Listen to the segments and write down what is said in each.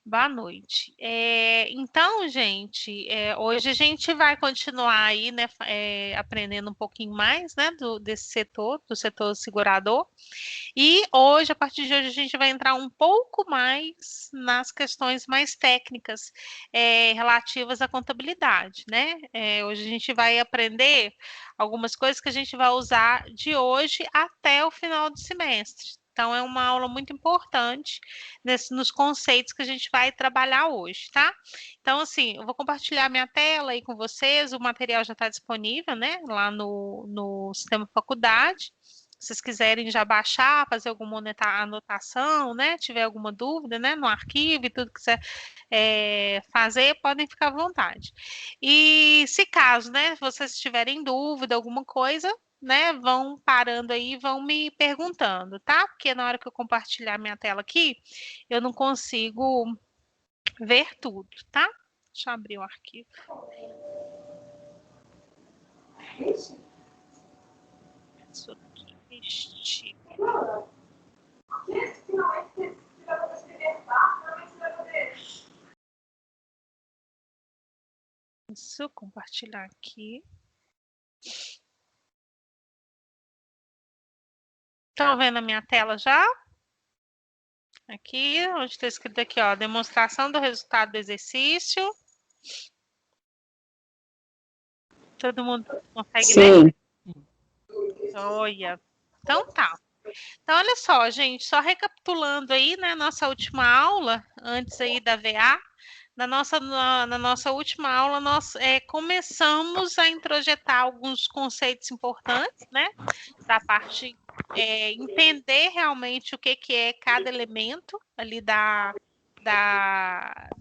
Boa noite. Então, gente, hoje a gente vai continuar aí, né, aprendendo um pouquinho mais, né, desse setor, do setor segurador. E hoje, a partir de hoje, a gente vai entrar um pouco mais nas questões mais técnicas, relativas à contabilidade, né? Hoje a gente vai aprender algumas coisas que a gente vai usar de hoje até o final do semestre. Então, é uma aula muito importante nos conceitos que a gente vai trabalhar hoje, tá? Então, assim, eu vou compartilhar minha tela aí com vocês, o material já está disponível, né, lá no Sistema Faculdade. Se vocês quiserem já baixar, fazer alguma anotação, né, tiver alguma dúvida, né, no arquivo e tudo que quiser fazer, podem ficar à vontade. E se caso, né, vocês tiverem dúvida, alguma coisa, né, vão parando aí, vão me perguntando, tá? Porque na hora que eu compartilhar minha tela aqui, eu não consigo ver tudo, tá? Deixa eu abrir o arquivo. Isso aqui, isso, compartilhar aqui. Estão vendo a minha tela já? Aqui, onde está escrito aqui, ó, demonstração do resultado do exercício. Todo mundo consegue ler? Olha, então tá. Então, olha só, gente, só recapitulando aí, né, nossa última aula, antes aí da VA, na nossa última aula, nós começamos a introjetar alguns conceitos importantes, né, da parte, entender realmente o que é cada elemento ali da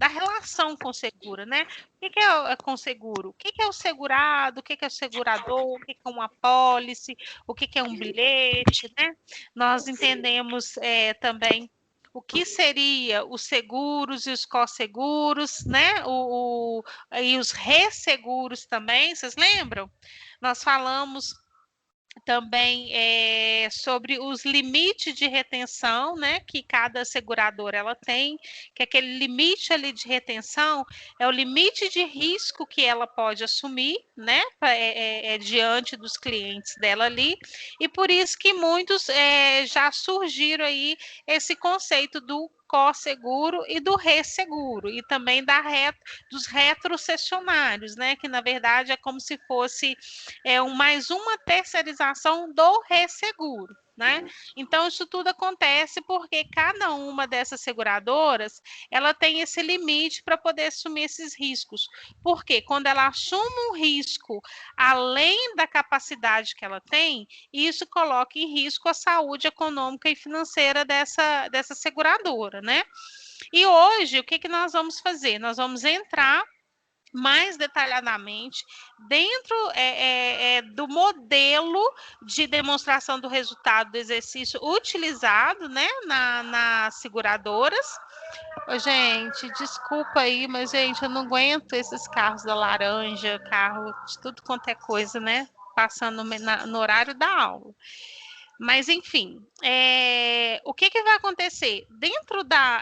relação com o seguro, né? O que é com seguro? O que é o segurado? O que é o segurador? O que é uma apólice? O que é um bilhete, né? Nós entendemos também o que seria os seguros e os co-seguros, né? E os resseguros também, vocês lembram? Nós falamos também sobre os limites de retenção, né, que cada seguradora ela tem, que aquele limite ali de retenção é o limite de risco que ela pode assumir, né, diante dos clientes dela ali, e por isso que muitos já surgiram aí esse conceito do co-seguro e do resseguro, e também dos retrocessionários, né, que na verdade é como se fosse mais uma terceirização do resseguro, né? Então, isso tudo acontece porque cada uma dessas seguradoras, ela tem esse limite para poder assumir esses riscos. Porque quando ela assume um risco além da capacidade que ela tem, isso coloca em risco a saúde econômica e financeira dessa seguradora, né? E hoje, o que nós vamos fazer? Nós vamos entrar mais detalhadamente dentro do modelo de demonstração do resultado do exercício utilizado, né, nas seguradoras. Ô, gente, desculpa aí, mas, gente, eu não aguento esses carros da laranja, carro de tudo quanto é coisa, né, passando no horário da aula. Mas, enfim, o que vai acontecer?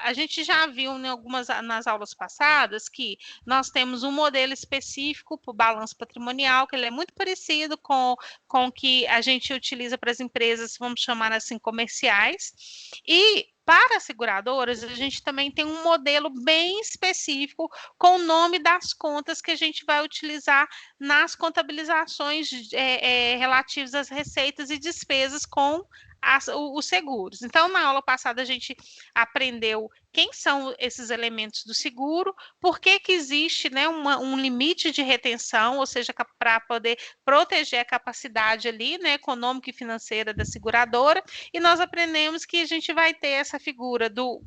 A gente já viu nas aulas passadas que nós temos um modelo específico para o balanço patrimonial, que ele é muito parecido com o que a gente utiliza para as empresas, vamos chamar assim, comerciais. E para as seguradoras, a gente também tem um modelo bem específico com o nome das contas que a gente vai utilizar nas contabilizações relativas às receitas e despesas com os seguros. Então, na aula passada, a gente aprendeu quem são esses elementos do seguro, por que existe, né, um limite de retenção, ou seja, para poder proteger a capacidade ali, né, econômica e financeira da seguradora, e nós aprendemos que a gente vai ter essa figura do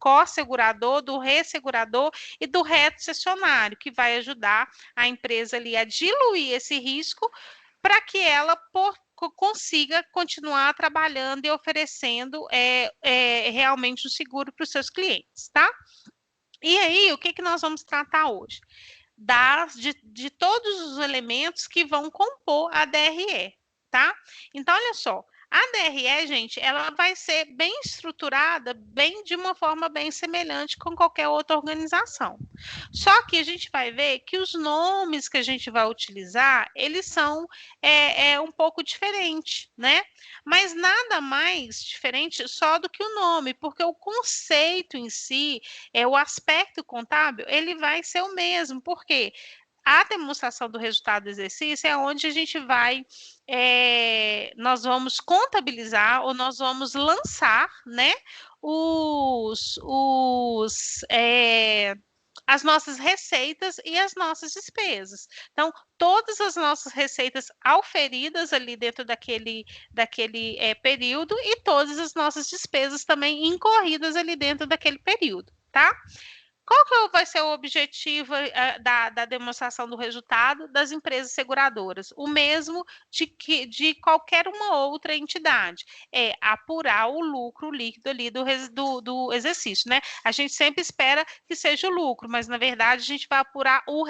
co-segurador, do ressegurador e do retrocessionário, que vai ajudar a empresa ali a diluir esse risco para que ela consiga continuar trabalhando e oferecendo realmente o seguro para os seus clientes, tá? E aí, o que nós vamos tratar hoje? De todos os elementos que vão compor a DRE, tá? Então, olha só, A DRE, gente, ela vai ser bem estruturada, bem de uma forma bem semelhante com qualquer outra organização. Só que a gente vai ver que os nomes que a gente vai utilizar, eles são um pouco diferentes, né? Mas nada mais diferente só do que o nome, porque o conceito em si, o aspecto contábil, ele vai ser o mesmo. Por quê? A demonstração do resultado do exercício é onde a gente vai, nós vamos contabilizar ou nós vamos lançar, né, as nossas receitas e as nossas despesas. Então, todas as nossas receitas auferidas ali dentro daquele período e todas as nossas despesas também incorridas ali dentro daquele período, tá? Qual que vai ser o objetivo da demonstração do resultado das empresas seguradoras? O mesmo de qualquer uma outra entidade, é apurar o lucro líquido ali do exercício, né? A gente sempre espera que seja o lucro, mas na verdade a gente vai apurar o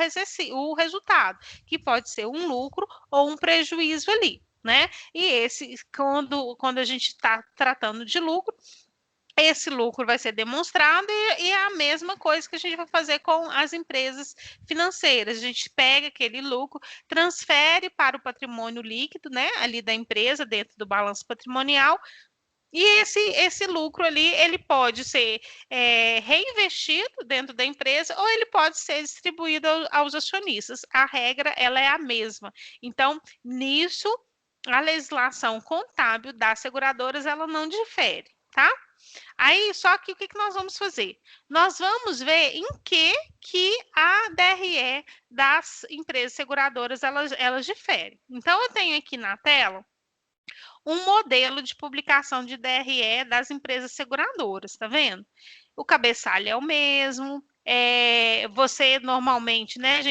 resultado, que pode ser um lucro ou um prejuízo ali, né? E quando a gente está tratando de lucro, esse lucro vai ser demonstrado e é a mesma coisa que a gente vai fazer com as empresas financeiras. A gente pega aquele lucro, transfere para o patrimônio líquido, né, ali da empresa, dentro do balanço patrimonial, e esse lucro ali, ele pode ser reinvestido dentro da empresa ou ele pode ser distribuído aos acionistas. A regra, ela é a mesma. Então, nisso, a legislação contábil das seguradoras, ela não difere, tá? Aí, só que o que nós vamos fazer? Nós vamos ver em que a DRE das empresas seguradoras, elas diferem. Então, eu tenho aqui na tela um modelo de publicação de DRE das empresas seguradoras, tá vendo? O cabeçalho é o mesmo, você normalmente, né,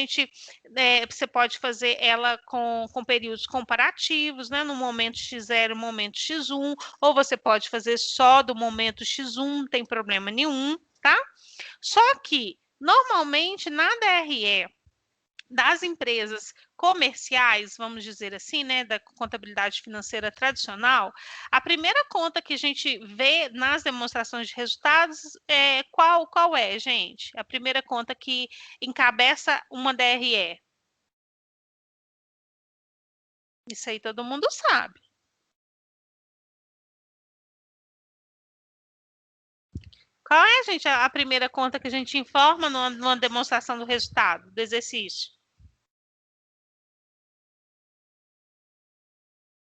você pode fazer ela com períodos comparativos, né, no momento X0, momento X1, ou você pode fazer só do momento X1, não tem problema nenhum, tá? Só que, normalmente, na DRE das empresas comerciais, vamos dizer assim, né, da contabilidade financeira tradicional, a primeira conta que a gente vê nas demonstrações de resultados qual é, gente? A primeira conta que encabeça uma DRE. Isso aí todo mundo sabe. Qual é, gente, a primeira conta que a gente informa numa demonstração do resultado do exercício?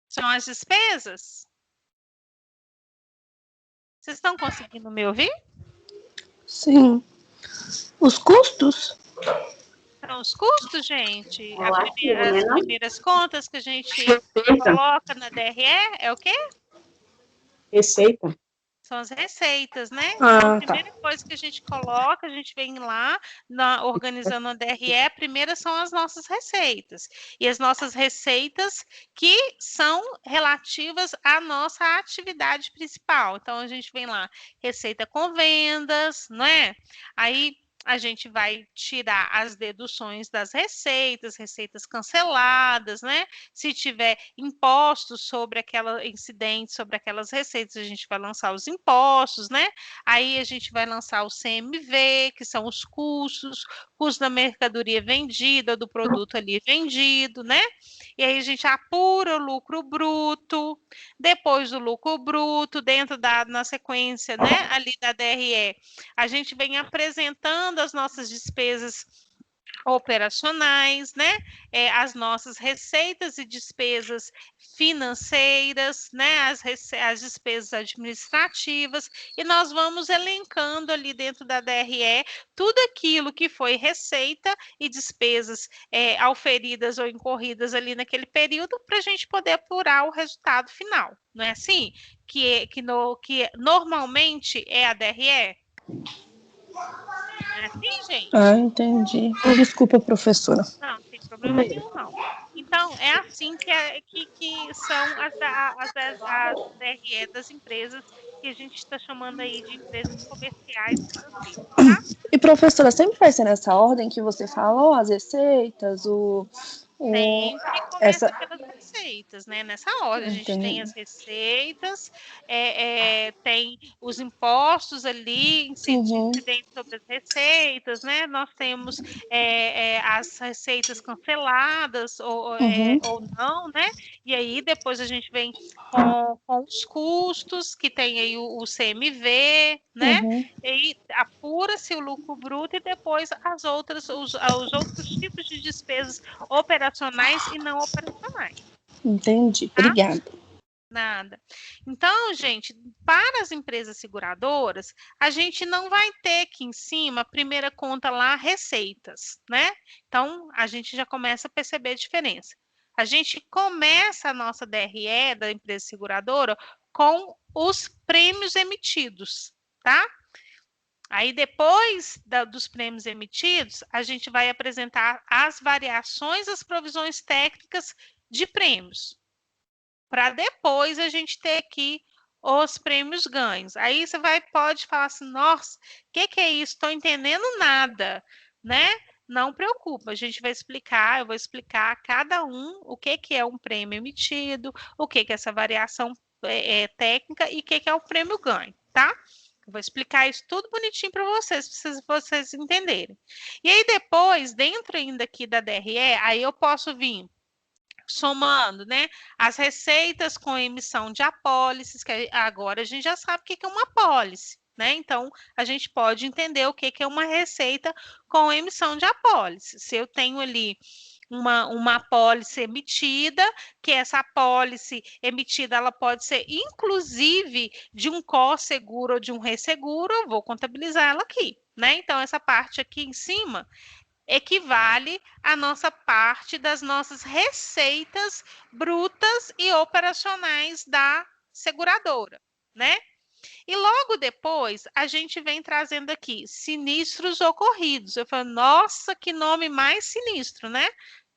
São as despesas? Vocês estão conseguindo me ouvir? Sim. Os custos? São os custos, gente. As primeiras contas que a gente coloca na DRE é o quê? Receita. São as receitas, né? Então, a primeira coisa que a gente coloca, a gente vem lá organizando a DRE, a primeira são as nossas receitas. E as nossas receitas que são relativas à nossa atividade principal. Então, a gente vem lá, receita com vendas, não é? Aí a gente vai tirar as deduções das receitas canceladas, né? Se tiver impostos sobre aquela incidente, sobre aquelas receitas, a gente vai lançar os impostos, né? Aí a gente vai lançar o CMV, que são os custos, custo da mercadoria vendida, do produto ali vendido, né? E aí a gente apura o lucro bruto, depois do lucro bruto, na sequência, né, ali da DRE, a gente vem apresentando as nossas despesas operacionais, né? As nossas receitas e despesas financeiras, né? As despesas administrativas, e nós vamos elencando ali dentro da DRE tudo aquilo que foi receita e despesas auferidas ou incorridas ali naquele período, para a gente poder apurar o resultado final. Não é assim? Que normalmente é a DRE? É assim, gente? Entendi. Desculpa, professora. Não tem problema nenhum, não. Então, é assim que são as DRE das empresas que a gente está chamando aí de empresas comerciais financeiras, tá? E, professora, sempre vai ser nessa ordem que você falou, as receitas, Sempre começa pelas receitas, né? Nessa ordem, a gente tem as Entendi. receitas, tem os impostos ali, Uhum, incidentes sobre as receitas, né? Nós temos as receitas canceladas uhum, ou não, né? E aí depois a gente vem com os custos, que tem aí o CMV, né? uhum. E aí apura-se o lucro bruto e depois os outros tipos de despesas operacionais e não operacionais. Entendi. Tá? Obrigada. Nada. Então, gente, para as empresas seguradoras, a gente não vai ter aqui em cima, a primeira conta lá, receitas, né? Então, a gente já começa a perceber a diferença. A gente começa a nossa DRE da empresa seguradora com os prêmios emitidos, tá? Aí, depois dos prêmios emitidos, a gente vai apresentar as variações, as provisões técnicas de prêmios, para depois a gente ter aqui os prêmios ganhos. Aí você pode falar assim, nossa, o que é isso? Estou entendendo nada, né? Não preocupa, a gente vai explicar, eu vou explicar a cada um o que é um prêmio emitido, o que é essa variação técnica e o que é o prêmio ganho, tá? Eu vou explicar isso tudo bonitinho para vocês entenderem. E aí depois, dentro ainda aqui da DRE, aí eu posso vir somando, né, as receitas com emissão de apólices, que agora a gente já sabe o que é uma apólice, né? Então, a gente pode entender o que é uma receita com emissão de apólice. Se eu tenho ali uma apólice emitida, que essa apólice emitida ela pode ser inclusive de um co-seguro ou de um resseguro, eu vou contabilizar ela aqui, né? Então, essa parte aqui em cima equivale à nossa parte das nossas receitas brutas e operacionais da seguradora, né? E logo depois a gente vem trazendo aqui sinistros ocorridos. Eu falo, nossa, que nome mais sinistro, né?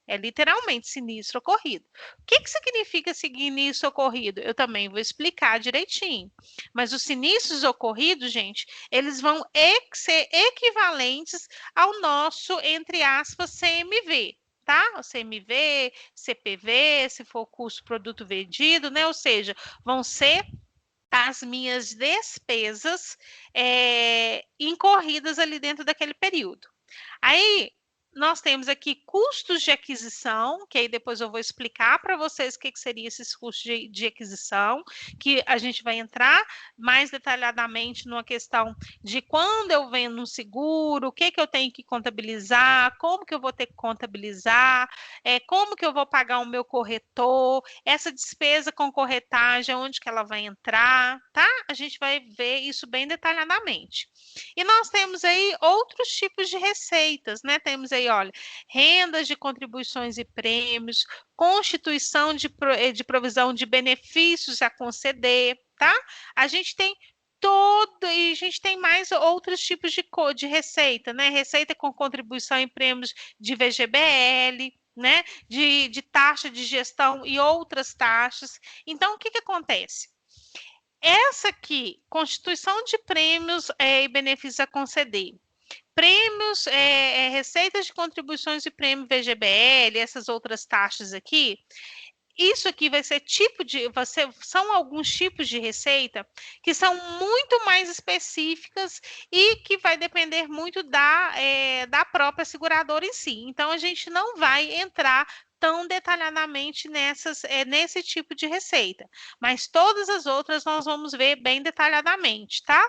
É literalmente sinistro ocorrido. O que significa sinistro ocorrido? Eu também vou explicar direitinho. Mas os sinistros ocorridos, gente, eles vão ser equivalentes ao nosso, entre aspas, CMV. Tá? O CMV, CPV, se for custo produto vendido, né? Ou seja, vão ser as minhas despesas incorridas ali dentro daquele período. Aí, nós temos aqui custos de aquisição, que aí depois eu vou explicar para vocês o que seria esses custos de aquisição, que a gente vai entrar mais detalhadamente numa questão de quando eu vendo um seguro, o que eu tenho que contabilizar, como que eu vou ter que contabilizar, como que eu vou pagar o meu corretor, essa despesa com corretagem, onde que ela vai entrar, tá? A gente vai ver isso bem detalhadamente. E nós temos aí outros tipos de receitas, né? Temos aí, olha, rendas de contribuições e prêmios, constituição de provisão de benefícios a conceder, tá? A gente tem e a gente tem mais outros tipos de receita, né? Receita com contribuição e prêmios de VGBL, né? De taxa de gestão e outras taxas. Então, o que acontece? Essa aqui, constituição de prêmios e benefícios a conceder. Prêmios, receitas de contribuições e prêmio VGBL, essas outras taxas aqui, isso aqui vai ser são alguns tipos de receita que são muito mais específicas e que vai depender muito da própria seguradora em si. Então, a gente não vai entrar tão detalhadamente nesse tipo de receita, mas todas as outras nós vamos ver bem detalhadamente, tá?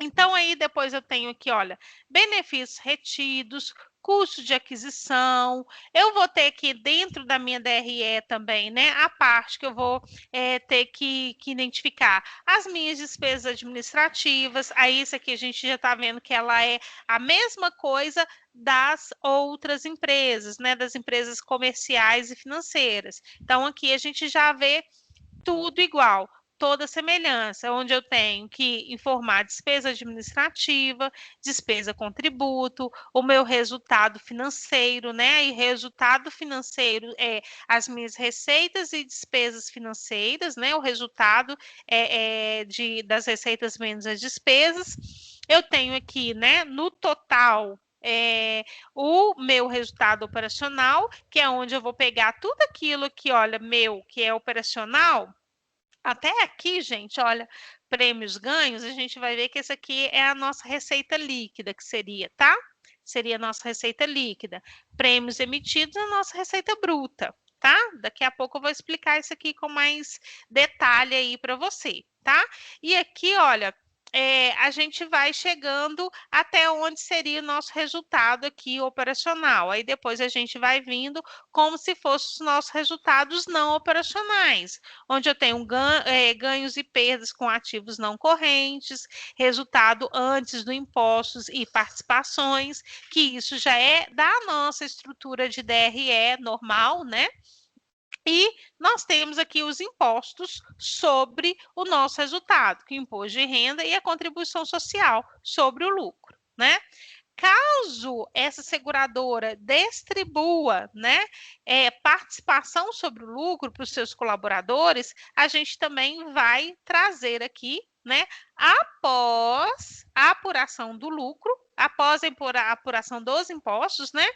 Então, aí depois eu tenho aqui, olha, benefícios retidos, custo de aquisição. Eu vou ter aqui dentro da minha DRE também, né, a parte que eu vou ter que identificar as minhas despesas administrativas. Aí, isso aqui a gente já está vendo que ela é a mesma coisa das outras empresas, né, das empresas comerciais e financeiras. Então, aqui a gente já vê tudo igual, toda semelhança, onde eu tenho que informar despesa administrativa, despesa com tributo, o meu resultado financeiro, né? E resultado financeiro é as minhas receitas e despesas financeiras, né? O resultado das receitas menos as despesas. Eu tenho aqui, né, no total, o meu resultado operacional, que é onde eu vou pegar tudo aquilo que, olha, que é operacional. Até aqui, gente, olha, prêmios ganhos, a gente vai ver que esse aqui é a nossa receita líquida, que seria, tá? Seria a nossa receita líquida. Prêmios emitidos, a nossa receita bruta, tá? Daqui a pouco eu vou explicar isso aqui com mais detalhe aí para você, tá? E aqui, olha, a gente vai chegando até onde seria o nosso resultado aqui operacional. Aí depois a gente vai vindo como se fossem os nossos resultados não operacionais, onde eu tenho ganhos e perdas com ativos não correntes, resultado antes do impostos e participações, que isso já é da nossa estrutura de DRE normal, né? E nós temos aqui os impostos sobre o nosso resultado, que é o imposto de renda e a contribuição social sobre o lucro, né? Caso essa seguradora distribua, né, participação sobre o lucro para os seus colaboradores, a gente também vai trazer aqui, né, após a apuração do lucro, após a apuração dos impostos, né,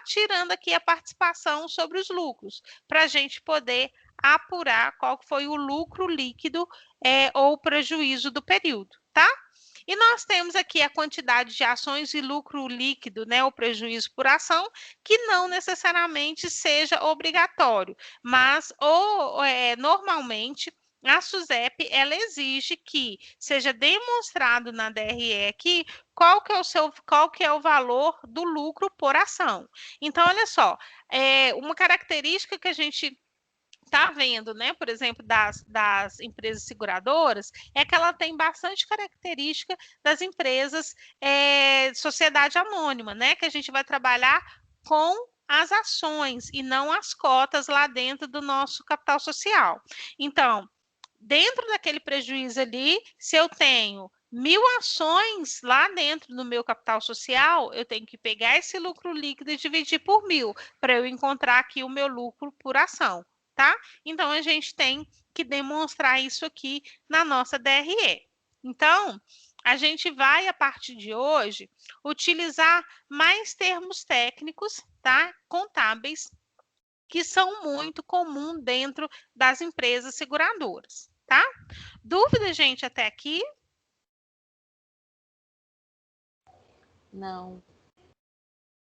tirando aqui a participação sobre os lucros, para a gente poder apurar qual foi o lucro líquido ou prejuízo do período, tá? E nós temos aqui a quantidade de ações e lucro líquido, né, o prejuízo por ação, que não necessariamente seja obrigatório, mas normalmente a SUSEP ela exige que seja demonstrado na DRE aqui qual que é o valor do lucro por ação. Então, olha só, uma característica que a gente está vendo, né, por exemplo, das empresas seguradoras, é que ela tem bastante característica das empresas sociedade anônima, né, que a gente vai trabalhar com as ações e não as cotas lá dentro do nosso capital social. Então, dentro daquele prejuízo ali, se eu tenho 1.000 ações lá dentro do meu capital social, eu tenho que pegar esse lucro líquido e dividir por 1.000, para eu encontrar aqui o meu lucro por ação. Tá? Então, a gente tem que demonstrar isso aqui na nossa DRE. Então, a gente vai, a partir de hoje, utilizar mais termos técnicos, tá? Contábeis, que são muito comuns dentro das empresas seguradoras, tá? Dúvida, gente, até aqui? Não.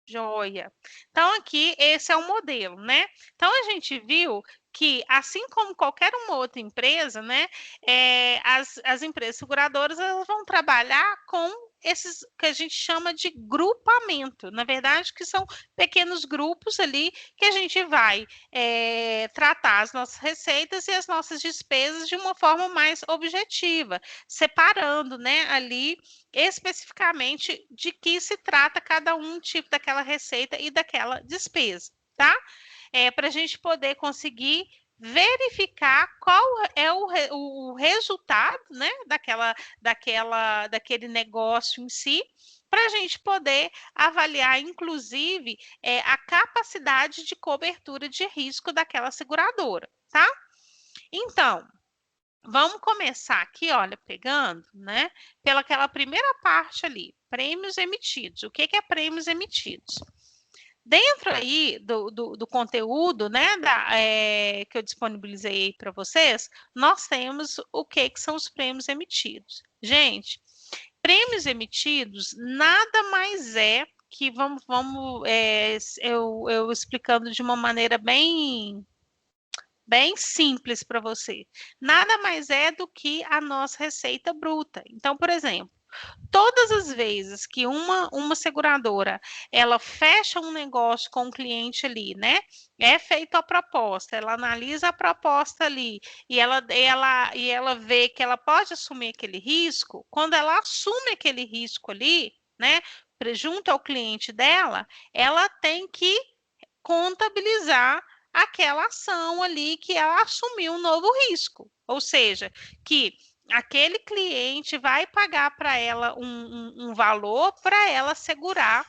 Joia. Então, aqui, esse é o modelo, né? Então, a gente viu que, assim como qualquer uma outra empresa, né, as empresas seguradoras elas vão trabalhar com esses que a gente chama de grupamento, na verdade, que são pequenos grupos ali que a gente vai tratar as nossas receitas e as nossas despesas de uma forma mais objetiva, separando, né, ali especificamente de que se trata cada um tipo daquela receita e daquela despesa, tá? Para a gente poder conseguir verificar qual é o resultado, né, daquele negócio em si, para a gente poder avaliar, inclusive, a capacidade de cobertura de risco daquela seguradora, tá? Então, vamos começar aqui, olha, pegando, né, pelaquela primeira parte ali, prêmios emitidos. O que é prêmios emitidos? Dentro aí do conteúdo, né, que eu disponibilizei para vocês, nós temos o que são os prêmios emitidos. Gente, prêmios emitidos nada mais é que, eu explicando de uma maneira bem simples para você. Nada mais é do que a nossa receita bruta. Então, por exemplo, todas as vezes que uma seguradora ela fecha um negócio com o cliente ali, né? É feita a proposta, ela analisa a proposta ali e ela vê que ela pode assumir aquele risco. Quando ela assume aquele risco ali, né? Junto ao cliente dela, ela tem que contabilizar aquela ação ali que ela assumiu um novo risco. Ou seja, que aquele cliente vai pagar para ela um valor para ela segurar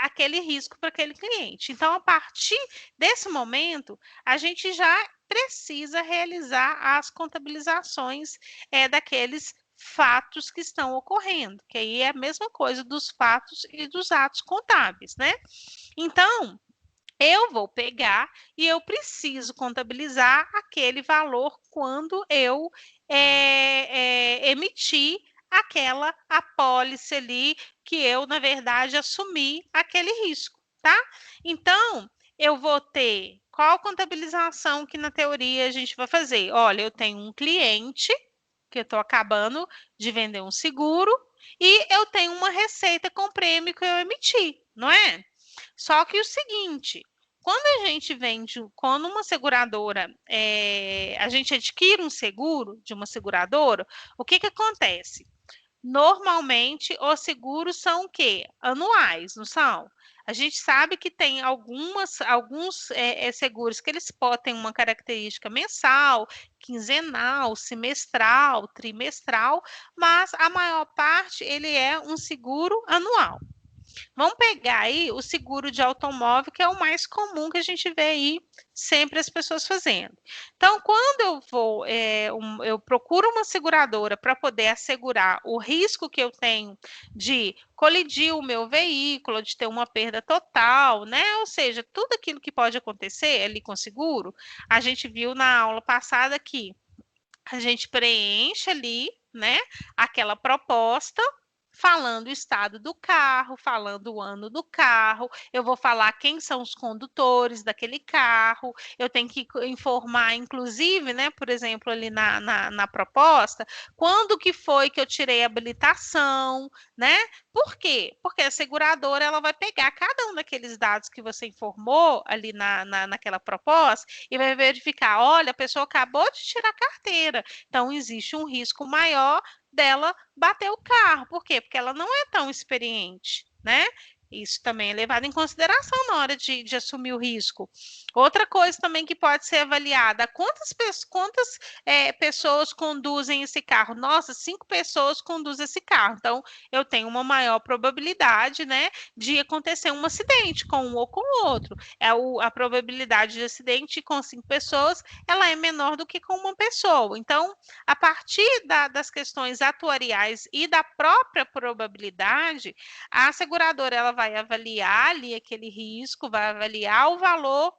aquele risco para aquele cliente. Então, a partir desse momento, a gente já precisa realizar as contabilizações daqueles fatos que estão ocorrendo, que aí é a mesma coisa dos fatos e dos atos contábeis, né? Então, eu vou pegar e eu preciso contabilizar aquele valor quando eu emitir aquela apólice ali que eu, na verdade, assumi aquele risco, tá? Então, eu vou ter qual contabilização que na teoria a gente vai fazer? Olha, eu tenho um cliente que eu estou acabando de vender um seguro e eu tenho uma receita com prêmio que eu emiti, não é? Só que o seguinte, quando a gente vende, quando uma seguradora, a gente adquire um seguro de uma seguradora, o que acontece? Normalmente, os seguros são o quê? Anuais, não são? A gente sabe que tem alguns seguros que eles podem ter uma característica mensal, quinzenal, semestral, trimestral, mas a maior parte ele é um seguro anual. Vamos pegar aí o seguro de automóvel, que é o mais comum que a gente vê aí sempre as pessoas fazendo. Então, quando eu vou, eu procuro uma seguradora para poder assegurar o risco que eu tenho de colidir o meu veículo, de ter uma perda total, né? Ou seja, tudo aquilo que pode acontecer ali com seguro, a gente viu na aula passada que a gente preenche ali, né, aquela proposta falando o estado do carro, falando o ano do carro, eu vou falar quem são os condutores daquele carro, eu tenho que informar, inclusive, né, por exemplo, ali na proposta, quando que foi que eu tirei a habilitação, né? Por quê? Porque a seguradora ela vai pegar cada um daqueles dados que você informou ali naquela proposta e vai verificar, olha, a pessoa acabou de tirar a carteira, então existe um risco maior dela bater o carro. Por quê? Porque ela não é tão experiente, né? Isso também é levado em consideração na hora de assumir o risco. Outra coisa também que pode ser avaliada, quantas pessoas conduzem esse carro? Nossa, 5 pessoas conduzem esse carro. Então, eu tenho uma maior probabilidade, né, de acontecer um acidente com um ou com o outro. A probabilidade de acidente com 5 pessoas, ela é menor do que com uma pessoa. Então, a partir das questões atuariais e da própria probabilidade, a seguradora ela vai avaliar ali aquele risco, vai avaliar o valor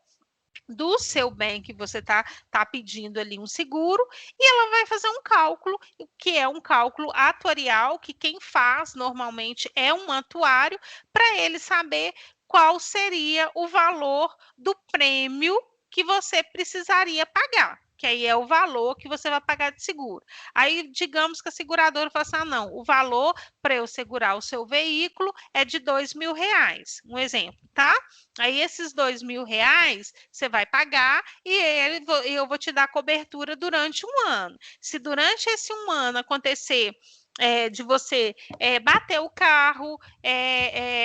do seu bem que você tá pedindo ali um seguro, e ela vai fazer um cálculo, que é um cálculo atuarial, que quem faz normalmente é um atuário, para ele saber qual seria o valor do prêmio que você precisaria pagar, que aí é o valor que você vai pagar de seguro. Aí, digamos que a seguradora fala assim, não, o valor para eu segurar o seu veículo é de R$ 2.000, um exemplo, tá? Aí esses R$ 2.000 você vai pagar e eu vou te dar cobertura durante um ano. Se durante esse um ano acontecer de você bater o carro,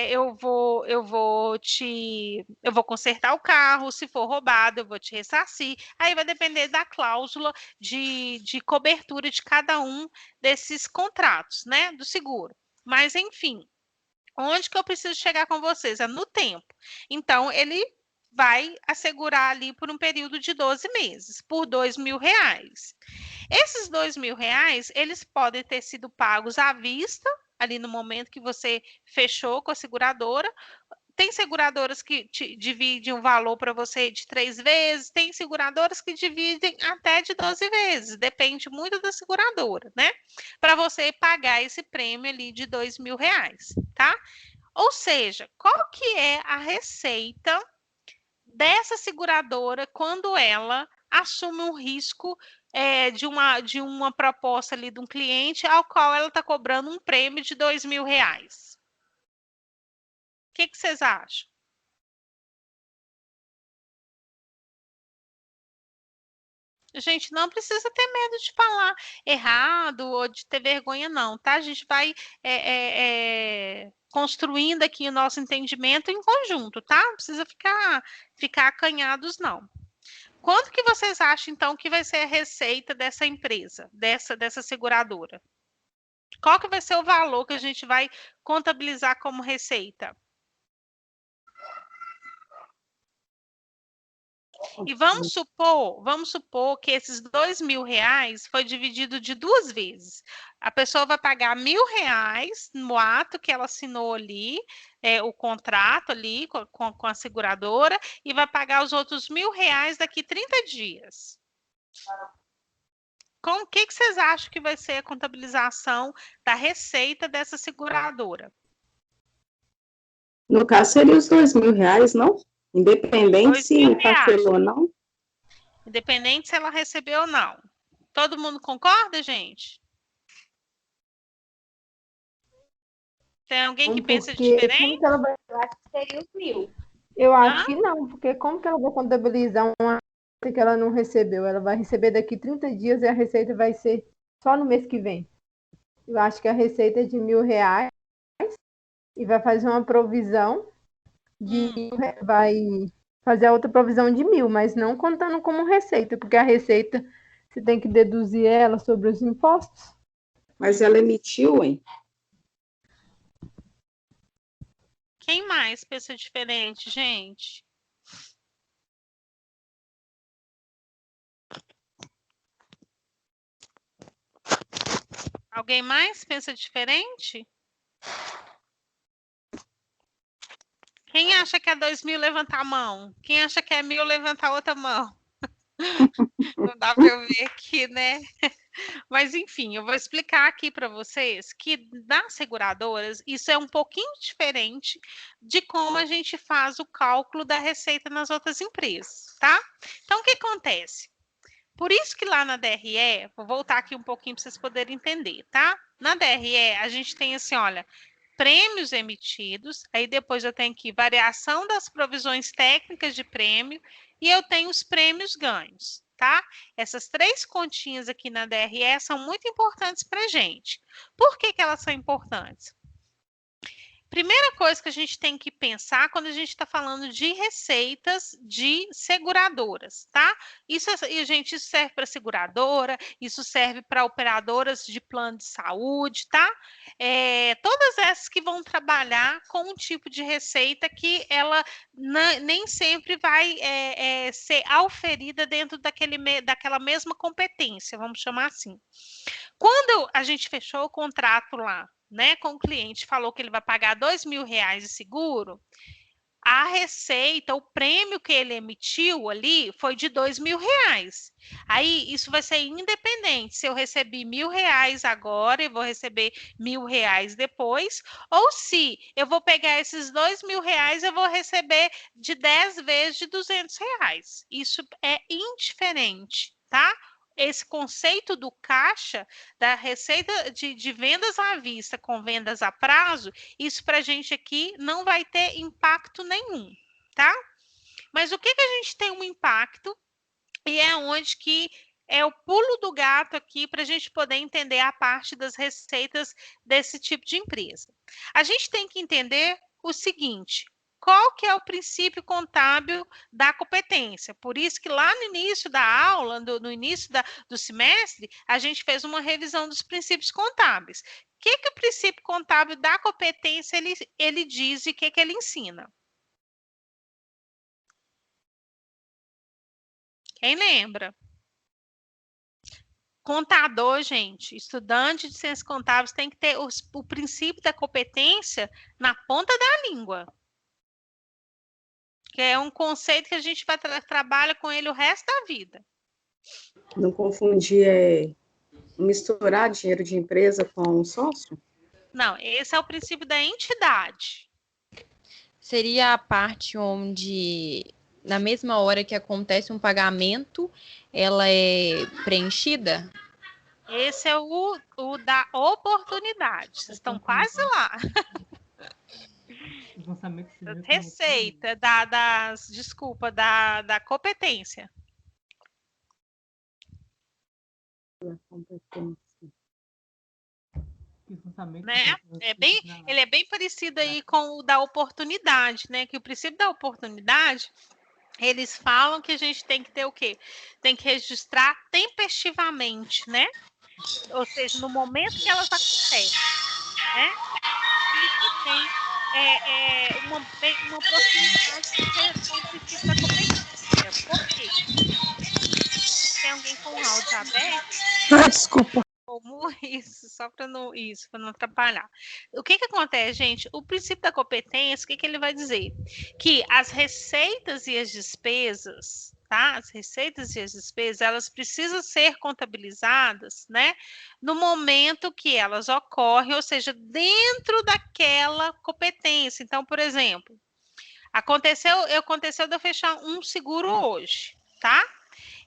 eu vou consertar o carro, se for roubado, eu vou te ressarcir. Aí vai depender da cláusula de cobertura de cada um desses contratos, né? Do seguro. Mas, enfim, onde que eu preciso chegar com vocês? É no tempo. Então, ele vai assegurar ali por um período de 12 meses, por R$ 2.000. Esses R$ 2.000, eles podem ter sido pagos à vista, ali no momento que você fechou com a seguradora. Tem seguradoras que dividem o valor para você de 3 vezes, tem seguradoras que dividem até de 12 vezes, depende muito da seguradora, né? Para você pagar esse prêmio ali de R$ 2.000, tá? Ou seja, qual que é a receita dessa seguradora quando ela assume um risco de uma proposta ali de um cliente ao qual ela está cobrando um prêmio de R$ 2.000? O que vocês acham? Gente, não precisa ter medo de falar errado ou de ter vergonha, não, tá? A gente vai construindo aqui o nosso entendimento em conjunto, tá? Não precisa ficar acanhados, não. Quanto que vocês acham, então, que vai ser a receita dessa empresa, dessa seguradora? Qual que vai ser o valor que a gente vai contabilizar como receita? E vamos supor que esses R$ 2.000 foi dividido de 2 vezes. A pessoa vai pagar R$ 1.000 no ato que ela assinou ali, o contrato ali com a seguradora, e vai pagar os outros R$ 1.000 daqui 30 dias. O que vocês acham que vai ser a contabilização da receita dessa seguradora? No caso, seria os R$ 2.000, não? Independente se parcelou ou não? Independente se ela recebeu ou não. Todo mundo concorda, gente? Tem alguém que pensa diferente? Como que ela vai... Eu acho que seria os 1.000. Eu acho que não, porque como que ela vai contabilizar uma receita que ela não recebeu? Ela vai receber daqui 30 dias e a receita vai ser só no mês que vem. Eu acho que a receita é de R$ 1.000 e vai fazer uma provisão vai fazer a outra provisão de 1.000, mas não contando como receita, porque a receita você tem que deduzir ela sobre os impostos. Mas ela emitiu, hein? Quem mais pensa diferente, gente? Alguém mais pensa diferente? Quem acha que é 2.000, levanta a mão. Quem acha que é 1.000, levanta a outra mão. Não dá para eu ver aqui, né? Mas, enfim, eu vou explicar aqui para vocês que nas seguradoras isso é um pouquinho diferente de como a gente faz o cálculo da receita nas outras empresas, tá? Então, o que acontece? Por isso que lá na DRE, vou voltar aqui um pouquinho para vocês poderem entender, tá? Na DRE, a gente tem assim, olha, prêmios emitidos, aí depois eu tenho aqui variação das provisões técnicas de prêmio e eu tenho os prêmios ganhos, tá? Essas 3 continhas aqui na DRE são muito importantes para a gente. Por que elas são importantes? Primeira coisa que a gente tem que pensar quando a gente está falando de receitas de seguradoras, tá? Isso serve para seguradora, isso serve para operadoras de plano de saúde, tá? Todas essas que vão trabalhar com um tipo de receita que ela nem sempre vai ser auferida dentro daquela mesma competência, vamos chamar assim. Quando a gente fechou o contrato lá, né, com o cliente, falou que ele vai pagar R$ 2.000 de seguro, a receita, o prêmio que ele emitiu ali foi de R$ 2.000. Aí isso vai ser independente se eu recebi R$ 1.000 agora e vou receber R$ 1.000 depois, ou se eu vou pegar esses R$ 2.000 eu vou receber de 10 vezes de R$ 200. Isso é indiferente, tá? Esse conceito do caixa, da receita de vendas à vista com vendas a prazo, isso para a gente aqui não vai ter impacto nenhum, tá? Mas o que a gente tem um impacto e é onde que é o pulo do gato aqui para a gente poder entender a parte das receitas desse tipo de empresa. A gente tem que entender o seguinte: qual que é o princípio contábil da competência? Por isso que lá no início da aula, no início do semestre, a gente fez uma revisão dos princípios contábeis. O que o princípio contábil da competência ele diz e o que ele ensina? Quem lembra? Contador, gente, estudante de ciências contábeis tem que ter o princípio da competência na ponta da língua. Que é um conceito que a gente vai trabalha com ele o resto da vida. Não confundir, misturar dinheiro de empresa com sócio? Não, esse é o princípio da entidade. Seria a parte onde, na mesma hora que acontece um pagamento, ela é preenchida? Esse é o da oportunidade. Vocês estão quase lá. Receita da competência. Né? Ele é bem parecido aí com o da oportunidade, né? Que o princípio da oportunidade, eles falam que a gente tem que ter o quê? Tem que registrar tempestivamente, né? Ou seja, no momento que elas acontecem, né? E tem uma proximidade com o princípio da competência. Por quê? Tem alguém com o áudio aberto? Ah, desculpa. Como isso, só para não atrapalhar. O que acontece, gente? O princípio da competência, o que ele vai dizer? Que as receitas e as despesas, tá? As receitas e as despesas, elas precisam ser contabilizadas, né? No momento que elas ocorrem, ou seja, dentro daquela competência. Então, por exemplo, aconteceu de eu fechar um seguro hoje, tá?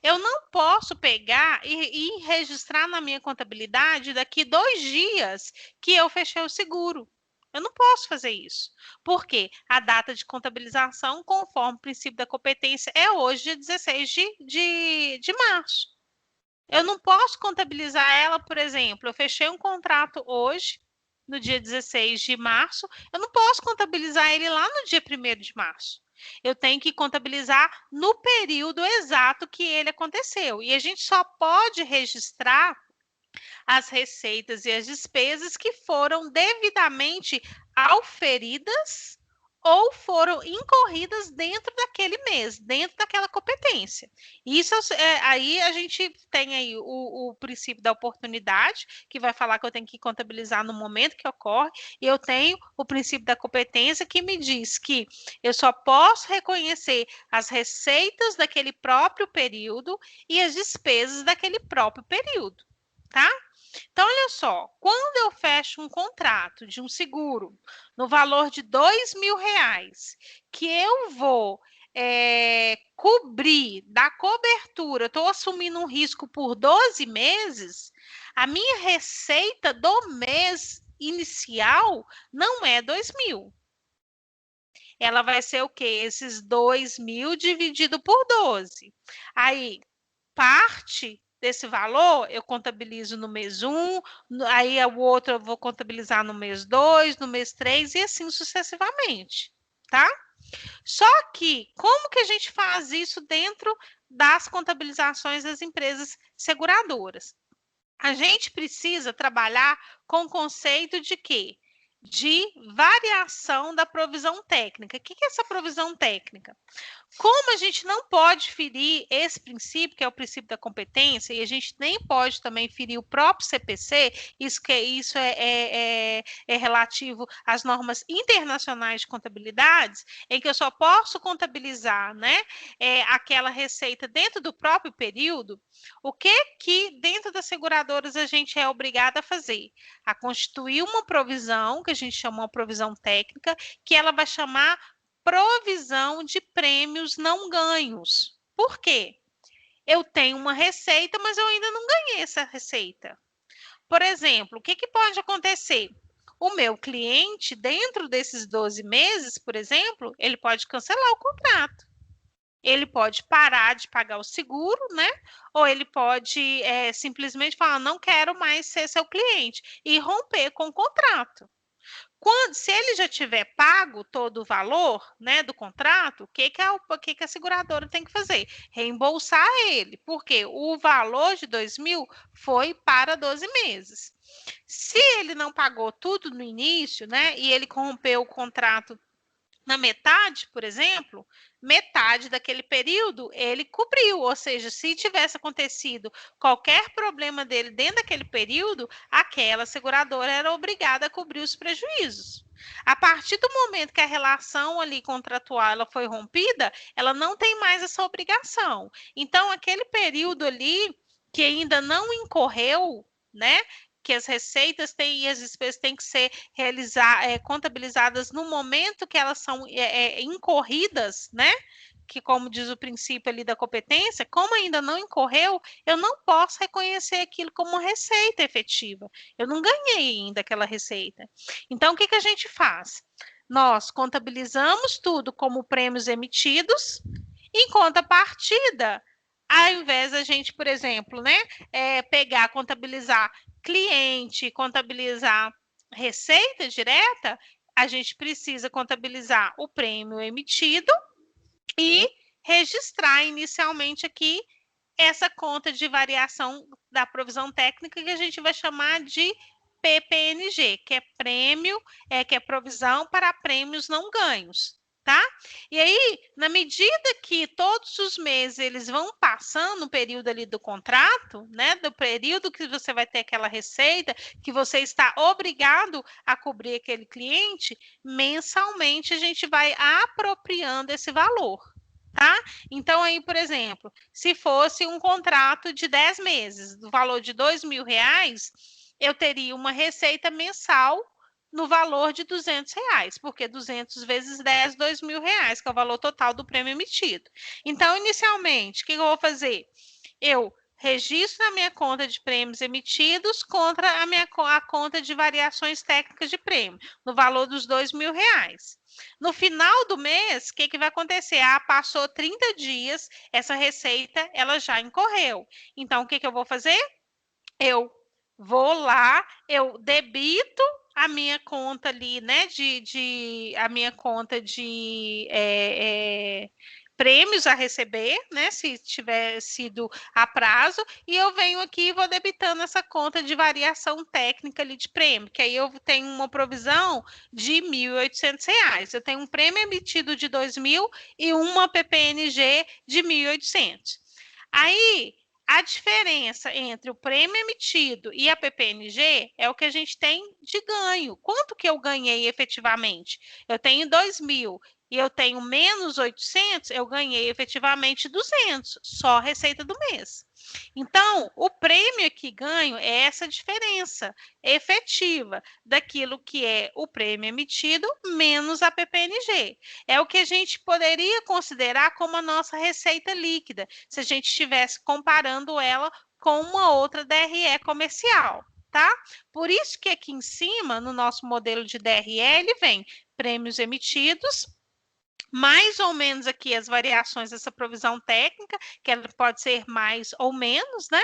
Eu não posso pegar e registrar na minha contabilidade daqui 2 dias que eu fechei o seguro. Eu não posso fazer isso. Por quê? A data de contabilização, conforme o princípio da competência, é hoje, dia 16 de março. Eu não posso contabilizar ela, por exemplo, eu fechei um contrato hoje, no dia 16 de março, eu não posso contabilizar ele lá no dia 1º de março. Eu tenho que contabilizar no período exato que ele aconteceu. E a gente só pode registrar as receitas e as despesas que foram devidamente auferidas ou foram incorridas dentro daquele mês, dentro daquela competência. Isso aí a gente tem aí o princípio da oportunidade, que vai falar que eu tenho que contabilizar no momento que ocorre, e eu tenho o princípio da competência, que me diz que eu só posso reconhecer as receitas daquele próprio período e as despesas daquele próprio período, tá? Então, olha só, quando eu fecho um contrato de um seguro no valor de R$ 2.000, que eu vou cobrir, dar cobertura, estou assumindo um risco por 12 meses, a minha receita do mês inicial não é 2.000. Ela vai ser o quê? Esses 2.000 dividido por 12. Aí, parte desse valor eu contabilizo no mês 1, aí o outro eu vou contabilizar no mês 2, no mês 3 e assim sucessivamente, tá? Só que, como que a gente faz isso dentro das contabilizações das empresas seguradoras? A gente precisa trabalhar com o conceito de quê? De variação da provisão técnica. O que é essa provisão técnica? Como a gente não pode ferir esse princípio, que é o princípio da competência, e a gente nem pode também ferir o próprio CPC, isso é relativo às normas internacionais de contabilidade, em que eu só posso contabilizar, né, aquela receita dentro do próprio período. O que dentro das seguradoras a gente é obrigado a fazer? A constituir uma provisão, que a gente chama uma provisão técnica, que ela vai chamar provisão de prêmios não ganhos. Por quê? Eu tenho uma receita, mas eu ainda não ganhei essa receita. Por exemplo, o que pode acontecer? O meu cliente, dentro desses 12 meses, por exemplo, ele pode cancelar o contrato. Ele pode parar de pagar o seguro, né? Ou ele pode simplesmente falar, não quero mais ser seu cliente, e romper com o contrato. Se ele já tiver pago todo o valor, né, do contrato, o que a seguradora tem que fazer? Reembolsar ele, porque o valor de 2.000 foi para 12 meses. Se ele não pagou tudo no início, né, e ele corrompeu o contrato na metade, por exemplo, metade daquele período ele cobriu, ou seja, se tivesse acontecido qualquer problema dele dentro daquele período, aquela seguradora era obrigada a cobrir os prejuízos. A partir do momento que a relação ali contratual ela foi rompida, ela não tem mais essa obrigação. Então, aquele período ali que ainda não incorreu, né, que as receitas e as despesas têm que ser contabilizadas no momento que elas são incorridas, né? Que, como diz o princípio ali da competência, como ainda não incorreu, eu não posso reconhecer aquilo como receita efetiva. Eu não ganhei ainda aquela receita. Então, o que a gente faz? Nós contabilizamos tudo como prêmios emitidos, em contrapartida, ao invés da gente, por exemplo, né, contabilizar cliente, contabilizar receita direta, a gente precisa contabilizar o prêmio emitido e registrar inicialmente aqui essa conta de variação da provisão técnica que a gente vai chamar de PPNG, que é provisão para prêmios não ganhos. tá? E aí, na medida que todos os meses eles vão passando o período ali do contrato, né, do período que você vai ter aquela receita, que você está obrigado a cobrir aquele cliente, mensalmente a gente vai apropriando esse valor, tá? Então, aí, por exemplo, se fosse um contrato de 10 meses, do valor de R$ 2.000, eu teria uma receita mensal no valor de R$ 200, porque 200 vezes 10, R$ 2.000, que é o valor total do prêmio emitido. Então, inicialmente, o que eu vou fazer? Eu registro na minha conta de prêmios emitidos contra a conta de variações técnicas de prêmio, no valor dos R$ 2.000. No final do mês, o que vai acontecer? Passou 30 dias, essa receita ela já incorreu. Então, o que eu vou fazer? Eu vou lá, eu debito a minha conta ali, né, a minha conta de prêmios a receber, né, se tiver sido a prazo, e eu venho aqui e vou debitando essa conta de variação técnica ali de prêmio, que aí eu tenho uma provisão de R$ 1.800. Eu tenho um prêmio emitido de 2.000 e uma PPNG de 1.800. Aí, a diferença entre o prêmio emitido e a PPNG é o que a gente tem de ganho. Quanto que eu ganhei efetivamente? Eu tenho 2.000 e eu tenho menos 800, eu ganhei efetivamente 200, só a receita do mês. Então, o prêmio que ganho é essa diferença efetiva daquilo que é o prêmio emitido menos a PPNG. É o que a gente poderia considerar como a nossa receita líquida, se a gente estivesse comparando ela com uma outra DRE comercial, tá? Por isso que aqui em cima, no nosso modelo de DRE, ele vem prêmios emitidos, mais ou menos aqui as variações dessa provisão técnica, que ela pode ser mais ou menos, né?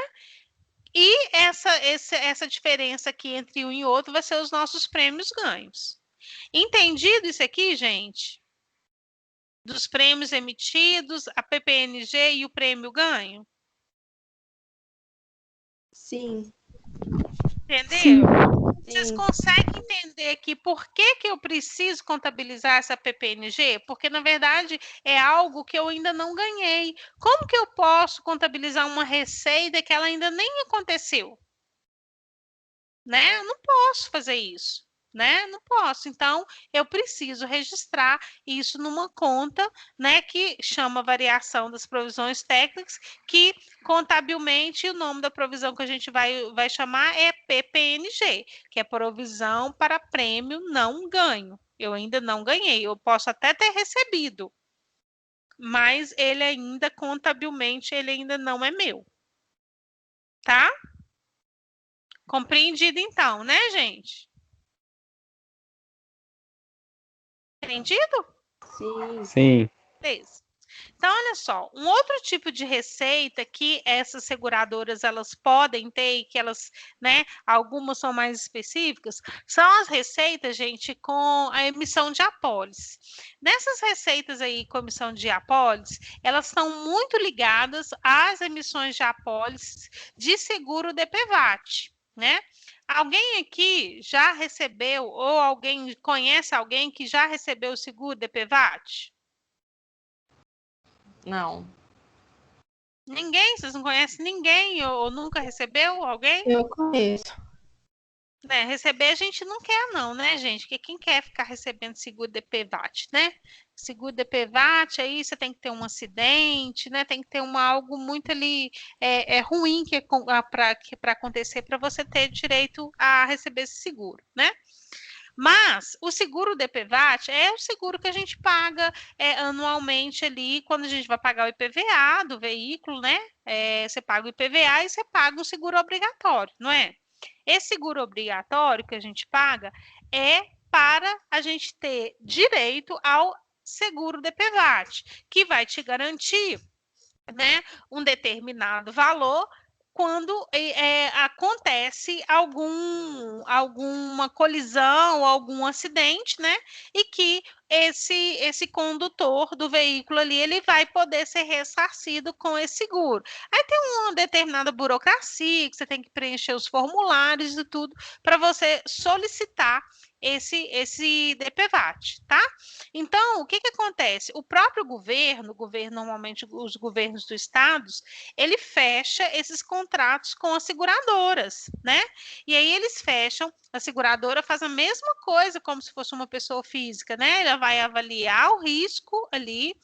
E essa diferença aqui entre um e outro vai ser os nossos prêmios ganhos. Entendido isso aqui, gente? Dos prêmios emitidos, a PPNG e o prêmio ganho? Sim. Entendeu? Sim. Vocês conseguem entender aqui por que eu preciso contabilizar essa PPNG? Porque, na verdade, é algo que eu ainda não ganhei. Como que eu posso contabilizar uma receita que ela ainda nem aconteceu? Né? Eu não posso fazer isso. Né? Não posso. Então, eu preciso registrar isso numa conta, né, que chama variação das provisões técnicas, que contabilmente o nome da provisão que a gente vai chamar é PPNG, que é provisão para prêmio não ganho. Eu ainda não ganhei, eu posso até ter recebido, mas ele ainda contabilmente ele ainda não é meu. Tá? Compreendido então, né, gente? Entendido? Sim. Sim. Beleza. Então, olha só, um outro tipo de receita que essas seguradoras elas podem ter, e que elas, né, algumas são mais específicas, são as receitas, gente, com a emissão de apólice. Nessas receitas aí com emissão de apólice, elas estão muito ligadas às emissões de apólice de seguro DPVAT, né? Alguém aqui já recebeu, ou alguém conhece alguém que já recebeu o seguro DPVAT? Não. Ninguém? Vocês não conhecem ninguém? Ou nunca recebeu alguém? Eu conheço. Né, receber a gente não quer não, né, gente? Porque quem quer ficar recebendo seguro DPVAT, né? Seguro DPVAT, aí você tem que ter um acidente, né? Tem que ter algo muito ali ruim para acontecer para você ter direito a receber esse seguro, né? Mas o seguro DPVAT é o seguro que a gente paga anualmente ali, quando a gente vai pagar o IPVA do veículo, né? Você paga o IPVA e você paga um seguro obrigatório, não é? Esse seguro obrigatório que a gente paga é para a gente ter direito ao seguro DPVAT, que vai te garantir, né, um determinado valor quando acontece alguma colisão, algum acidente, né? E que esse condutor do veículo ali, ele vai poder ser ressarcido com esse seguro. Aí tem uma determinada burocracia, que você tem que preencher os formulários e tudo, para você solicitar esse DPVAT, tá? Então, o que acontece? O próprio governo, normalmente os governos dos estados, ele fecha esses contratos com as seguradoras, né? E aí eles fecham, a seguradora faz a mesma coisa como se fosse uma pessoa física, né? Ela vai avaliar o risco ali,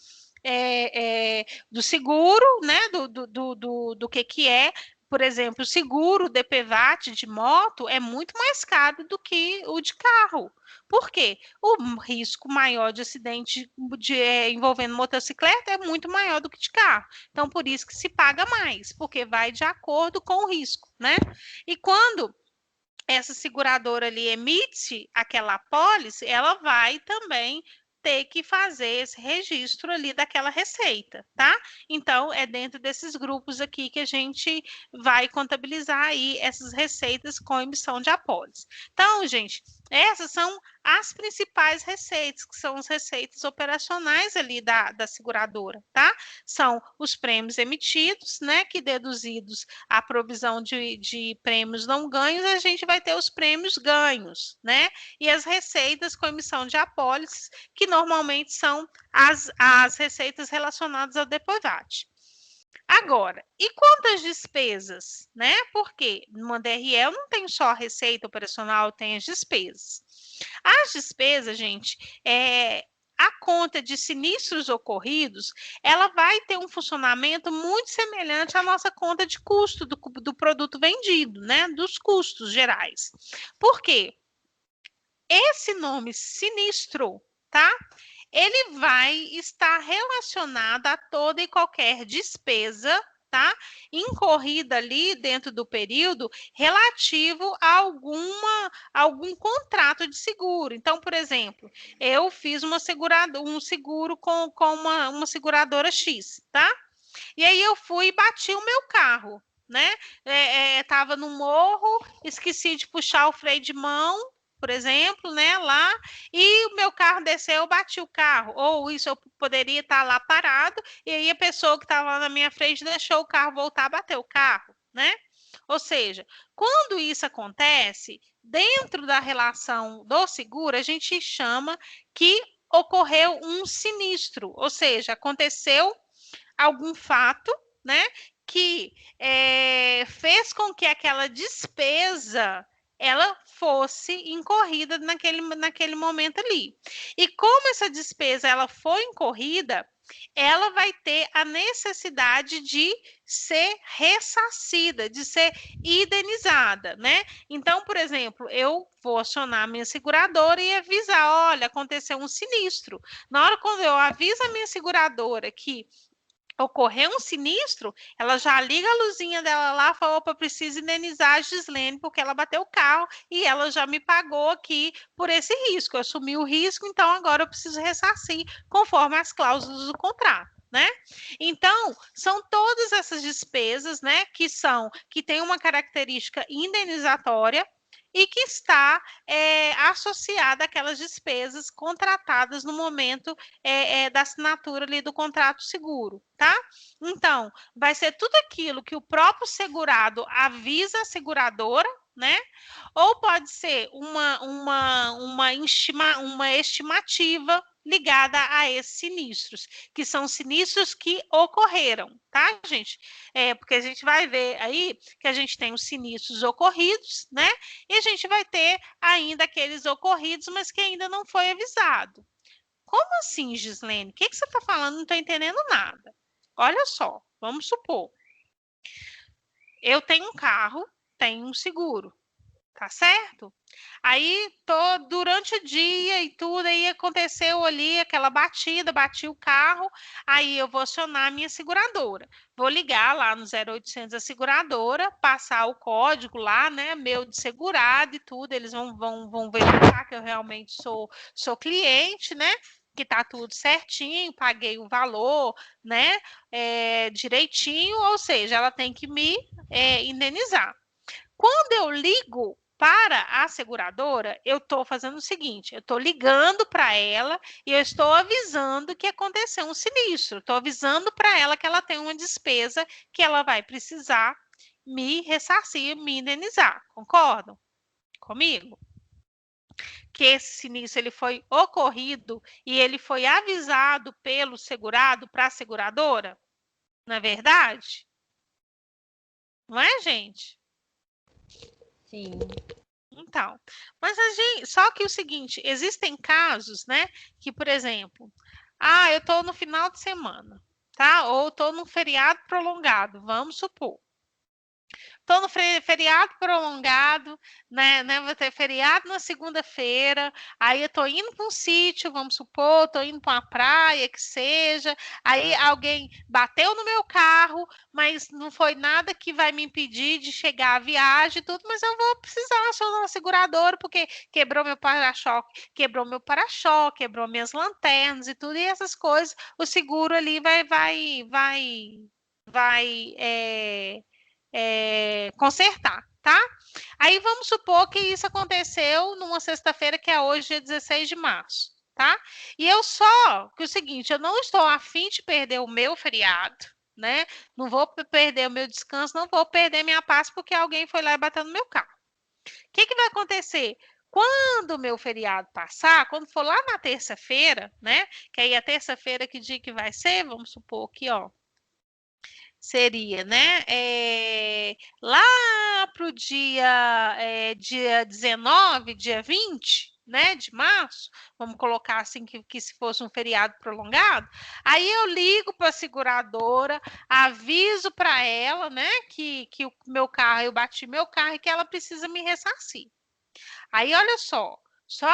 do seguro, né? Do que é. Por exemplo, o seguro DPVAT de moto é muito mais caro do que o de carro. Por quê? O risco maior de acidente envolvendo motocicleta é muito maior do que de carro. Então, por isso que se paga mais, porque vai de acordo com o risco, né? E quando essa seguradora ali emite aquela apólice, ela vai também ter que fazer esse registro ali daquela receita, tá? Então, é dentro desses grupos aqui que a gente vai contabilizar aí essas receitas com emissão de apólice. Então, gente, essas são as principais receitas, que são as receitas operacionais ali da seguradora, tá? São os prêmios emitidos, né, que deduzidos a provisão de prêmios não ganhos, a gente vai ter os prêmios ganhos, né? E as receitas com emissão de apólices, que normalmente são as receitas relacionadas ao DPVAT. Agora, e quanto às despesas, né? Porque numa DRE eu não tenho só a receita operacional, eu tenho as despesas. As despesas, gente, a conta de sinistros ocorridos, ela vai ter um funcionamento muito semelhante à nossa conta de custo do produto vendido, né? Dos custos gerais. Por quê? Esse nome sinistro, tá? Ele vai estar relacionado a toda e qualquer despesa, tá? Incorrida ali dentro do período relativo a algum contrato de seguro. Então, por exemplo, eu fiz um seguro com uma seguradora X, tá? E aí eu fui e bati o meu carro, né? Tava no morro, esqueci de puxar o freio de mão, por exemplo, né, lá, e o meu carro desceu, eu bati o carro, ou isso eu poderia estar lá parado, e aí a pessoa que estava lá na minha frente deixou o carro voltar a bater o carro, né? Ou seja, quando isso acontece, dentro da relação do seguro, a gente chama que ocorreu um sinistro, ou seja, aconteceu algum fato, né, que fez com que aquela despesa ela fosse incorrida naquele momento ali. E como essa despesa ela foi incorrida, ela vai ter a necessidade de ser ressarcida, de ser indenizada, né? Então, por exemplo, eu vou acionar a minha seguradora e avisar, olha, aconteceu um sinistro. Na hora quando eu aviso a minha seguradora que ocorreu um sinistro, ela já liga a luzinha dela lá, fala, opa, preciso indenizar a Gislene, porque ela bateu o carro e ela já me pagou aqui por esse risco. Eu assumi o risco, então agora eu preciso ressarcir conforme as cláusulas do contrato, né? Então, são todas essas despesas, né, que tem uma característica indenizatória e que está associada àquelas despesas contratadas no momento da assinatura ali do contrato seguro, tá? Então, vai ser tudo aquilo que o próprio segurado avisa a seguradora, né? Ou pode ser uma estimativa ligada a esses sinistros, que são sinistros que ocorreram, tá, gente? Porque a gente vai ver aí que a gente tem os sinistros ocorridos, né? E a gente vai ter ainda aqueles ocorridos, mas que ainda não foi avisado. Como assim, Gislene? O que você está falando? Não estou entendendo nada. Olha só, vamos supor. Eu tenho um carro, tenho um seguro, tá certo? Aí, durante o dia e tudo, aí aconteceu ali aquela batida, bati o carro, aí eu vou acionar a minha seguradora. Vou ligar lá no 0800 a seguradora, passar o código lá, né, meu de segurado e tudo, eles vão verificar que eu realmente sou cliente, né, que tá tudo certinho, paguei o valor, né, direitinho, ou seja, ela tem que me indenizar. Quando eu ligo para a seguradora, eu estou fazendo o seguinte, eu estou ligando para ela e eu estou avisando que aconteceu um sinistro, estou avisando para ela que ela tem uma despesa que ela vai precisar me ressarcir, me indenizar, concordam comigo? que esse sinistro ele foi ocorrido e ele foi avisado pelo segurado para a seguradora? Não é verdade? Não é, gente? Sim. Então, mas só que o seguinte, existem casos, né, que, por exemplo, eu estou no final de semana, tá? Ou estou num feriado prolongado, vamos supor. Estou no feriado prolongado, né? Vou ter feriado na segunda-feira, aí eu estou indo para um sítio, vamos supor, estou indo para uma praia, que seja, aí alguém bateu no meu carro, mas não foi nada que vai me impedir de chegar à viagem e tudo, mas eu vou precisar acionar a seguradora, porque quebrou meu para-choque, quebrou minhas lanternas e tudo, e essas coisas, o seguro ali vai consertar, tá? Aí vamos supor que isso aconteceu numa sexta-feira, que é hoje, dia 16 de março, tá? E que o seguinte, eu não estou a fim de perder o meu feriado, né? Não vou perder o meu descanso, não vou perder minha paz porque alguém foi lá e bateu no meu carro. O que vai acontecer? Quando o meu feriado passar, quando for lá na terça-feira, né? Que aí a terça-feira, que dia que vai ser? Vamos supor que, seria, né? Lá para o dia 19, dia 20, né, de março, vamos colocar assim que se fosse um feriado prolongado, aí eu ligo para a seguradora, aviso para ela, né, que o meu carro, eu bati meu carro e que ela precisa me ressarcir. Aí, olha só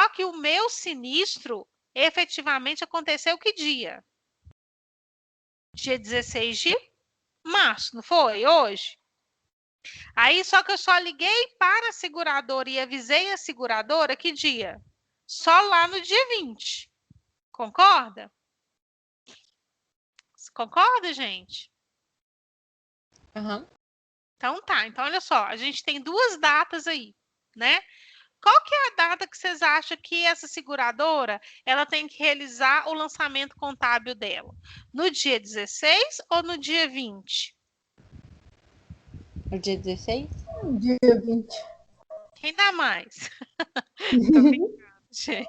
que o meu sinistro efetivamente aconteceu que dia? Dia 16 de março, não foi? Hoje? Aí, só que eu só liguei para a seguradora e avisei a seguradora que dia? Só lá no dia 20. Concorda? Concorda, gente? Uhum. Então tá. Então, olha só. A gente tem duas datas aí, né? Qual que é a data que vocês acham que essa seguradora ela tem que realizar o lançamento contábil dela? No dia 16 ou no dia 20? No dia 16? Dia 20. Quem dá mais? Tô brincando, gente.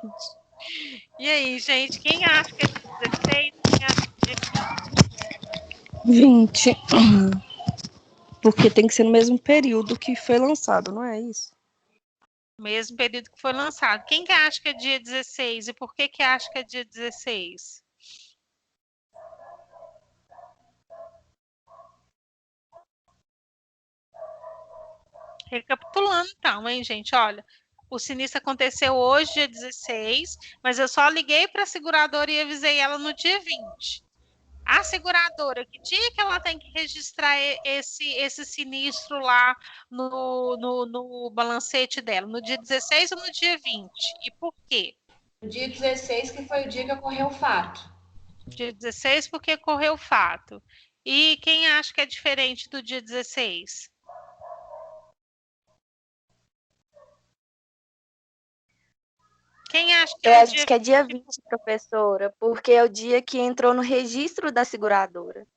E aí, gente, quem acha que é dia 16? Quem acha que é dia 20? 20. Porque tem que ser no mesmo período que foi lançado, não é isso? Mesmo período que foi lançado. Quem que acha que é dia 16 e por que acha que é dia 16? Recapitulando então, hein, gente? Olha, o sinistro aconteceu hoje, dia 16, mas eu só liguei para a seguradora e avisei ela no dia 20. A seguradora, que dia que ela tem que registrar esse sinistro lá no balancete dela? No dia 16 ou no dia 20? E por quê? No dia 16, que foi o dia que ocorreu o fato. Dia 16, porque ocorreu o fato. E quem acha que é diferente do dia 16? Quem acha que Eu é o acho dia que é dia 20, professora, porque é o dia que entrou no registro da seguradora.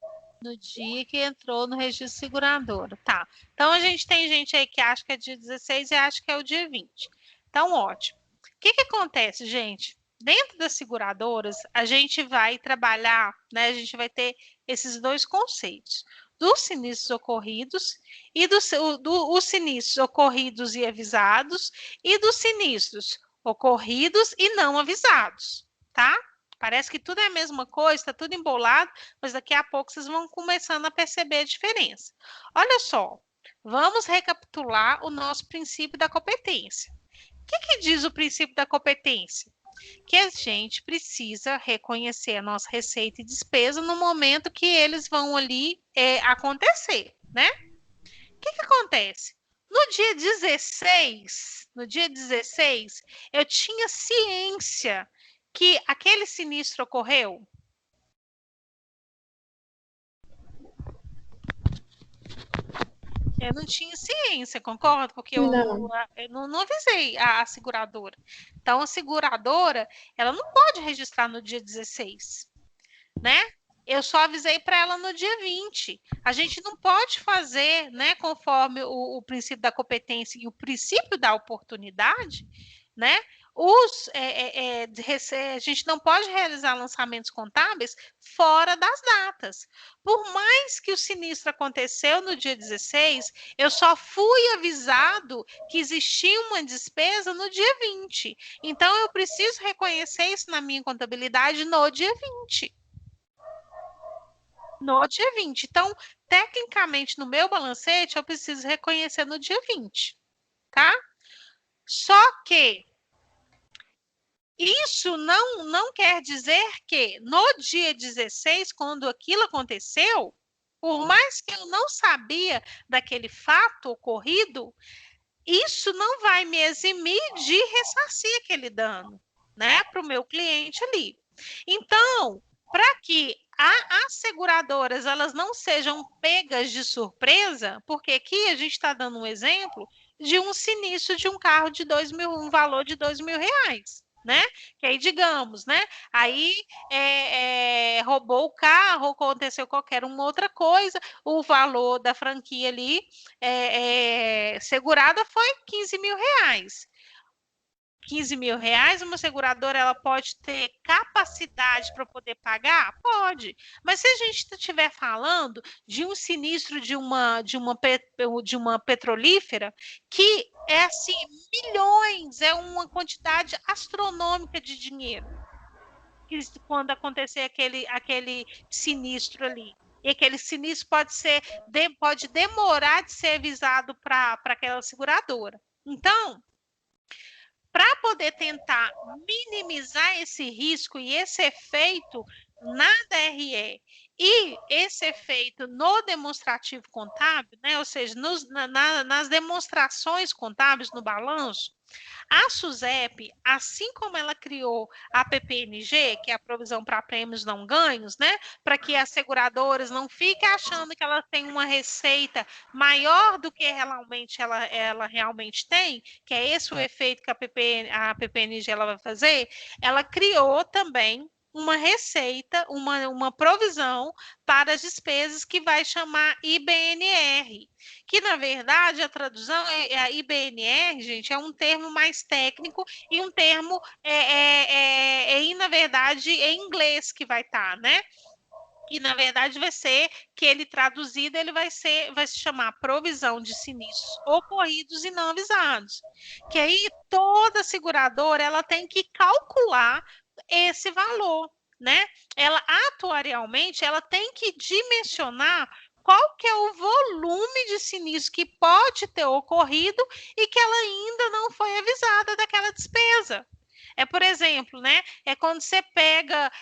No dia que entrou no registro seguradora, tá? Então, a gente tem gente aí que acha que é dia 16 e acha que é o dia 20. Então, ótimo. O que acontece, gente? Dentro das seguradoras, a gente vai trabalhar, né? A gente vai ter esses dois conceitos. Dos sinistros ocorridos e os sinistros ocorridos e avisados e dos sinistros ocorridos e não avisados, tá? Parece que tudo é a mesma coisa, está tudo embolado, mas daqui a pouco vocês vão começando a perceber a diferença. Olha só, vamos recapitular o nosso princípio da competência. O que diz o princípio da competência? Que a gente precisa reconhecer a nossa receita e despesa no momento que eles vão ali acontecer, né? O que acontece? No dia 16, eu tinha ciência que aquele sinistro ocorreu? Eu não tinha ciência, concordo? Porque eu não avisei a seguradora. Então, a seguradora, ela não pode registrar no dia 16, né? Eu só avisei para ela no dia 20. A gente não pode fazer, né, conforme o princípio da competência e o princípio da oportunidade, né? a gente não pode realizar lançamentos contábeis fora das datas. Por mais que o sinistro aconteceu no dia 16, eu só fui avisado que existia uma despesa no dia 20. Então, eu preciso reconhecer isso na minha contabilidade no dia 20. No dia 20. Então, tecnicamente, no meu balancete, eu preciso reconhecer no dia 20, tá? Só que isso não quer dizer que no dia 16, quando aquilo aconteceu, por mais que eu não sabia daquele fato ocorrido, isso não vai me eximir de ressarcir aquele dano, né, para o meu cliente ali. Então, para que as seguradoras elas não sejam pegas de surpresa, porque aqui a gente está dando um exemplo de um sinistro de um carro de 2 mil, um valor de R$ 2.000, né? Que aí, digamos, né? Aí roubou o carro, aconteceu qualquer uma outra coisa, o valor da franquia ali segurada foi R$ 15.000. R$ 15.000, uma seguradora ela pode ter capacidade para poder pagar? Pode. Mas se a gente estiver falando de um sinistro de uma petrolífera, que é assim, milhões, é uma quantidade astronômica de dinheiro, quando acontecer aquele sinistro ali. E aquele sinistro pode demorar de ser avisado para aquela seguradora. Então, para poder tentar minimizar esse risco e esse efeito na DRE e esse efeito no demonstrativo contábil, né, ou seja, nas demonstrações contábeis, no balanço, a SUSEP, assim como ela criou a PPNG, que é a provisão para prêmios não ganhos, né, para que as seguradoras não fiquem achando que ela tem uma receita maior do que realmente ela realmente tem, que é esse o efeito que a PPNG ela vai fazer, ela criou também uma receita, uma provisão para as despesas que vai chamar IBNR, que na verdade a tradução a IBNR, gente, é um termo mais técnico e um termo na verdade em inglês que vai estar, né? E na verdade vai ser que ele traduzido ele vai se chamar provisão de sinistros ocorridos e não avisados, que aí toda seguradora ela tem que calcular esse valor, né? Ela atuarialmente ela tem que dimensionar qual que é o volume de sinistro que pode ter ocorrido e que ela ainda não foi avisada daquela despesa. Por exemplo, né? Quando você pega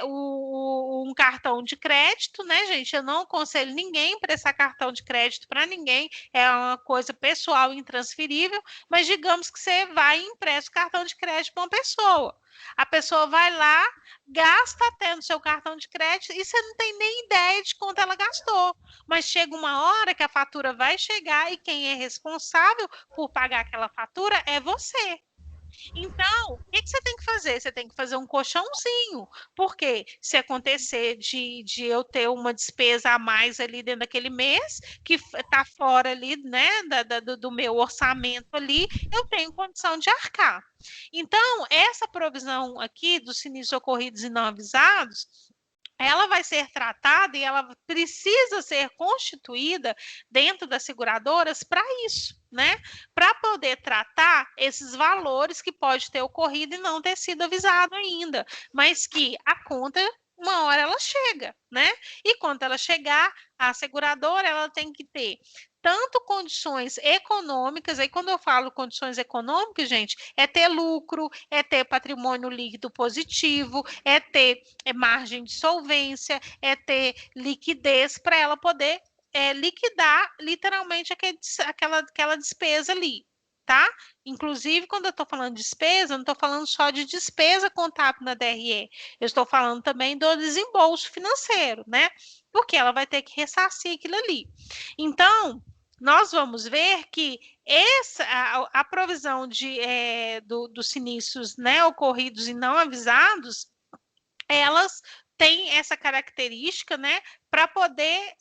um cartão de crédito, né, gente? Eu não aconselho ninguém prestar cartão de crédito para ninguém, é uma coisa pessoal intransferível, mas digamos que você vai e empresta o cartão de crédito para uma pessoa. A pessoa vai lá, gasta até no seu cartão de crédito e você não tem nem ideia de quanto ela gastou. Mas chega uma hora que a fatura vai chegar e quem é responsável por pagar aquela fatura é você. Então, o que você tem que fazer? Você tem que fazer um colchãozinho, porque se acontecer de eu ter uma despesa a mais ali dentro daquele mês, que está fora ali, né, do meu orçamento ali, eu tenho condição de arcar. Então, essa provisão aqui dos sinistros ocorridos e não avisados, ela vai ser tratada e ela precisa ser constituída dentro das seguradoras para isso, né? Para poder tratar esses valores que pode ter ocorrido e não ter sido avisado ainda, mas que a conta uma hora ela chega, né? E quando ela chegar, a seguradora ela tem que ter tanto condições econômicas, aí quando eu falo condições econômicas, gente, é ter lucro, é ter patrimônio líquido positivo, é ter margem de solvência, é ter liquidez para ela poder liquidar literalmente aquela despesa ali, tá? Inclusive, quando eu estou falando de despesa, eu não estou falando só de despesa contábil na DRE, eu estou falando também do desembolso financeiro, né? Porque ela vai ter que ressarcir aquilo ali. Então, nós vamos ver que a provisão dos sinistros, né, ocorridos e não avisados, elas têm essa característica, né, para poder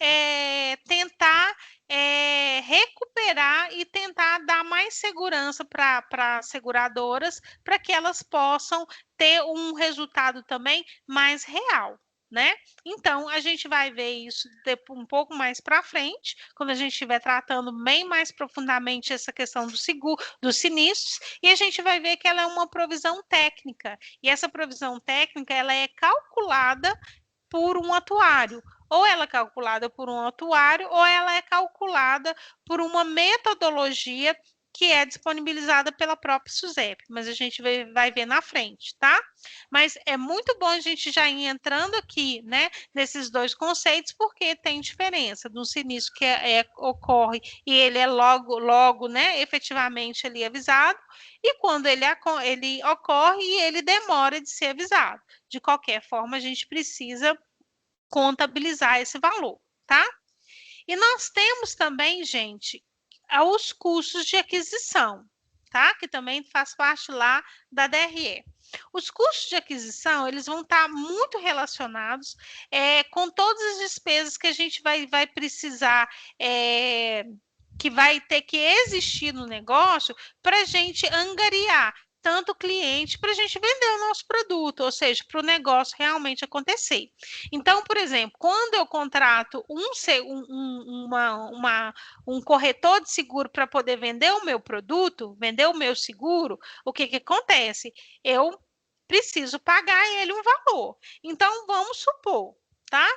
tentar recuperar e tentar dar mais segurança para as seguradoras, para que elas possam ter um resultado também mais real, né? Então, a gente vai ver isso um pouco mais para frente, quando a gente estiver tratando bem mais profundamente essa questão do seguro, dos sinistros, e a gente vai ver que ela é uma provisão técnica, e essa provisão técnica, ela é calculada por um atuário, ou ela é calculada por um atuário, ou ela é calculada por uma metodologia que é disponibilizada pela própria SUSEP, mas a gente vai ver na frente, tá? Mas é muito bom a gente já ir entrando aqui, né, nesses dois conceitos, porque tem diferença de um sinistro que ocorre e ele é logo, né, efetivamente ali avisado, e quando ele ocorre e ele demora de ser avisado. De qualquer forma, a gente precisa contabilizar esse valor, tá? E nós temos também, gente, os custos de aquisição, tá? Que também faz parte lá da DRE. Os custos de aquisição, eles vão estar muito relacionados com todas as despesas que a gente vai precisar, que vai ter que existir no negócio para a gente angariar tanto cliente para a gente vender o nosso produto, ou seja, para o negócio realmente acontecer. Então, por exemplo, quando eu contrato um corretor de seguro para poder vender o meu produto, vender o meu seguro, o que acontece? Eu preciso pagar ele um valor. Então, vamos supor, tá?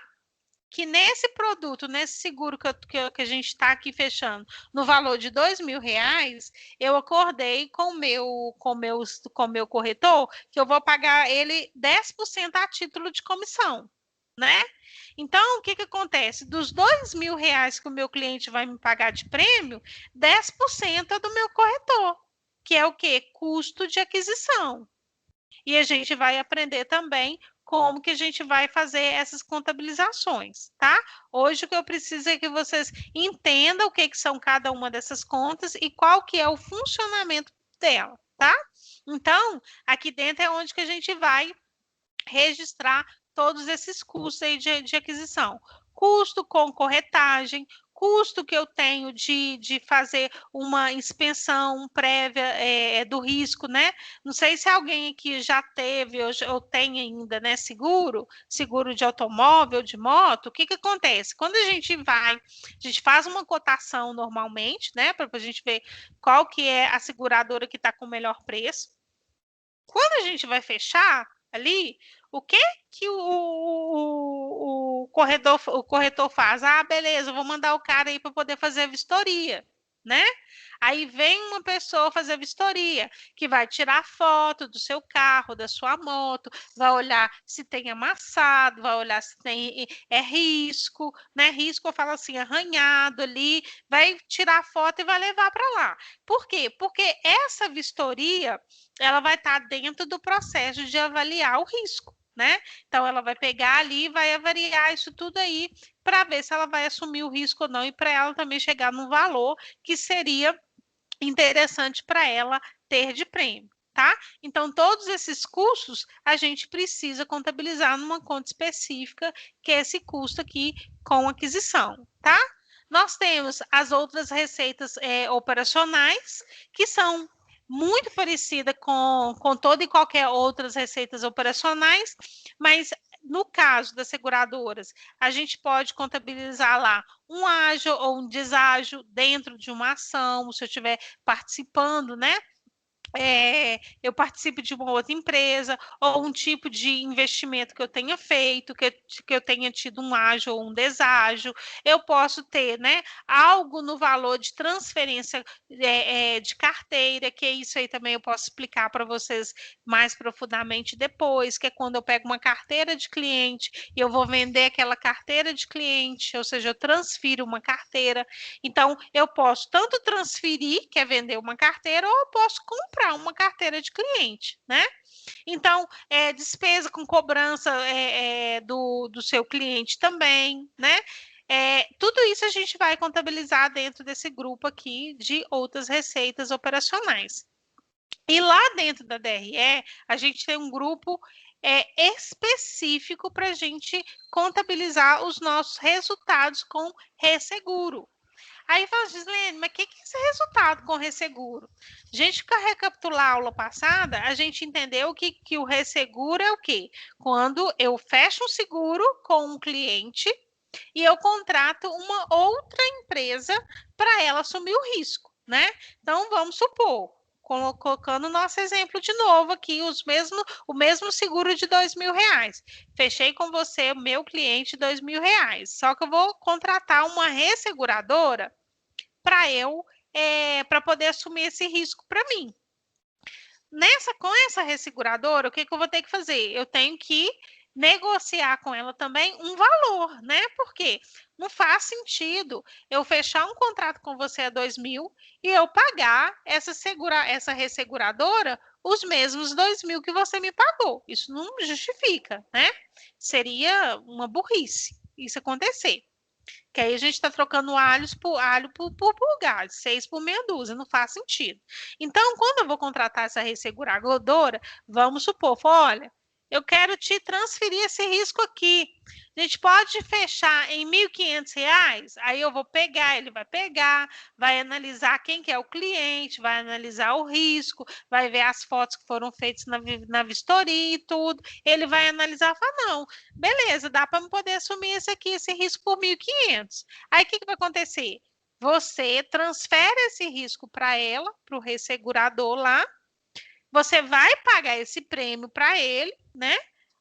Que nesse produto, nesse seguro que a gente está aqui fechando, no valor de R$2.000, eu acordei com o meu corretor que eu vou pagar ele 10% a título de comissão, né? Então, o que acontece? Dos R$2.000 que o meu cliente vai me pagar de prêmio, 10% é do meu corretor, que é o quê? Custo de aquisição. E a gente vai aprender também como que a gente vai fazer essas contabilizações, tá? Hoje o que eu preciso é que vocês entendam o que são cada uma dessas contas e qual que é o funcionamento dela, tá? Então, aqui dentro é onde que a gente vai registrar todos esses custos aí de aquisição. Custo com corretagem, custo que eu tenho de fazer uma inspeção prévia do risco, né? Não sei se alguém aqui já teve ou tem ainda, né, seguro de automóvel, de moto. O que acontece? Quando a gente faz uma cotação normalmente, né, para a gente ver qual que é a seguradora que está com o melhor preço. Quando a gente vai fechar ali, o que o corretor faz? Ah, beleza, eu vou mandar o cara aí para poder fazer a vistoria, né? Aí vem uma pessoa fazer a vistoria, que vai tirar foto do seu carro, da sua moto, vai olhar se tem amassado, vai olhar se tem risco, né? Risco, eu falo assim, arranhado ali, vai tirar foto e vai levar para lá. Por quê? Porque essa vistoria, ela vai estar dentro do processo de avaliar o risco, né? Então, ela vai pegar ali e vai avaliar isso tudo aí para ver se ela vai assumir o risco ou não e para ela também chegar num valor que seria interessante para ela ter de prêmio, tá? Então, todos esses custos a gente precisa contabilizar numa conta específica, que é esse custo aqui com aquisição, tá? Nós temos as outras receitas operacionais, que são muito parecida com toda e qualquer outras receitas operacionais, mas no caso das seguradoras, a gente pode contabilizar lá um ágio ou um deságio dentro de uma ação, se eu estiver participando, né? Eu participo de uma outra empresa, ou um tipo de investimento que eu tenha feito, que eu tenha tido um ágio ou um deságio, eu posso ter, né, algo no valor de transferência de carteira, que isso aí também eu posso explicar para vocês mais profundamente depois, que é quando eu pego uma carteira de cliente e eu vou vender aquela carteira de cliente, ou seja, eu transfiro uma carteira. Então, eu posso tanto transferir, que é vender uma carteira, ou eu posso comprar uma carteira de cliente, né? Então, despesa com cobrança do seu cliente também, né? Tudo isso a gente vai contabilizar dentro desse grupo aqui de outras receitas operacionais. E lá dentro da DRE, a gente tem um grupo específico para a gente contabilizar os nossos resultados com resseguro. Aí fala, Gislene, mas o que é esse resultado com resseguro? A gente, para recapitular a aula passada, a gente entendeu que o resseguro é o quê? Quando eu fecho um seguro com um cliente e eu contrato uma outra empresa para ela assumir o risco, né? Então, vamos supor, colocando o nosso exemplo de novo aqui, o mesmo seguro de R$2.000. Fechei com você, meu cliente, R$2.000. Só que eu vou contratar uma resseguradora para poder assumir esse risco para mim. Com essa resseguradora, o que eu vou ter que fazer? Eu tenho que negociar com ela também um valor, né? Porque não faz sentido eu fechar um contrato com você a 2.000 e eu pagar essa resseguradora os mesmos 2.000 que você me pagou. Isso não justifica, né? Seria uma burrice isso acontecer. Que aí a gente está trocando alho por gado, 6 por meia dúzia, não faz sentido. Então, quando eu vou contratar essa resseguradora, vamos supor, olha, eu quero te transferir esse risco aqui. A gente pode fechar em R$1.500, aí eu vou pegar, ele vai pegar, vai analisar quem que é o cliente, vai analisar o risco, vai ver as fotos que foram feitas na vistoria e tudo. Ele vai analisar e falar, não, beleza, dá para poder assumir esse risco por 1.500. Aí o que vai acontecer? Você transfere esse risco para ela, para o ressegurador lá, você vai pagar esse prêmio para ele, né?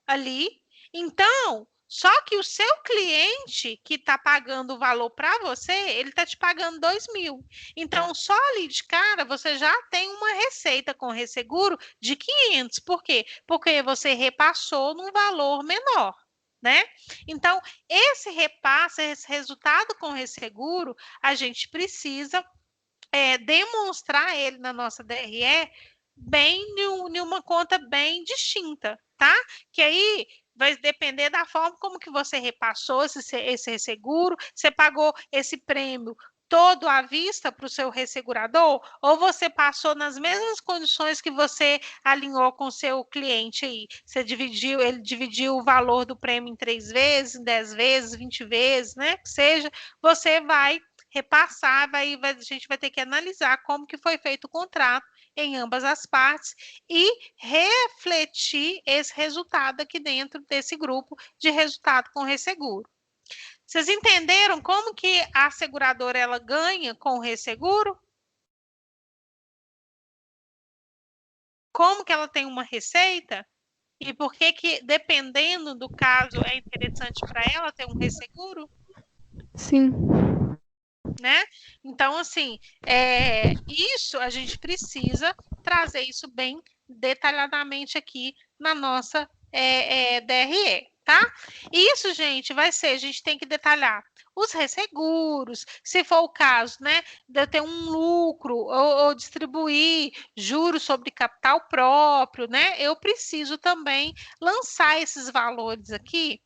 Ali. Então, só que o seu cliente que está pagando o valor para você, ele está te pagando 2.000. Então, só ali de cara, você já tem uma receita com resseguro de 500. Por quê? Porque você repassou num valor menor, né? Então, esse repasse, esse resultado com resseguro, a gente precisa demonstrar ele na nossa DRE bem em uma conta bem distinta, tá? Que aí vai depender da forma como que você repassou esse resseguro, você pagou esse prêmio todo à vista para o seu ressegurador, ou você passou nas mesmas condições que você alinhou com o seu cliente aí. Ele dividiu o valor do prêmio em 3 vezes, em 10 vezes, 20 vezes, né? Que seja, você vai repassar, a gente vai ter que analisar como que foi feito o contrato em ambas as partes e refletir esse resultado aqui dentro desse grupo de resultado com resseguro. Vocês entenderam como que a seguradora ela ganha com o resseguro? Como que ela tem uma receita? E por que dependendo do caso, é interessante para ela ter um resseguro? Sim. Né? Então, assim, isso a gente precisa trazer isso bem detalhadamente aqui na nossa DRE, tá? Isso, gente, a gente tem que detalhar os resseguros, se for o caso, né, de eu ter um lucro ou distribuir juros sobre capital próprio, né, eu preciso também lançar esses valores aqui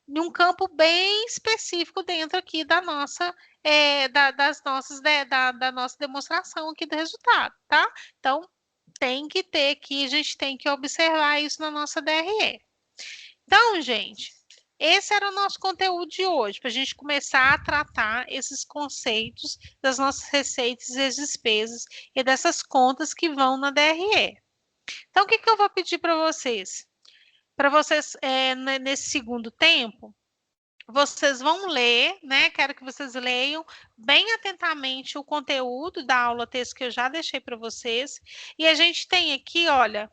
num campo bem específico dentro aqui da nossa da nossa demonstração aqui do resultado, tá? Então, tem que ter aqui, a gente tem que observar isso na nossa DRE. Então, gente, esse era o nosso conteúdo de hoje, para a gente começar a tratar esses conceitos das nossas receitas e despesas e dessas contas que vão na DRE. Então, o que eu vou pedir para vocês? Para vocês, nesse segundo tempo, vocês vão ler, né? Quero que vocês leiam bem atentamente o conteúdo da aula texto que eu já deixei para vocês. E a gente tem aqui, olha,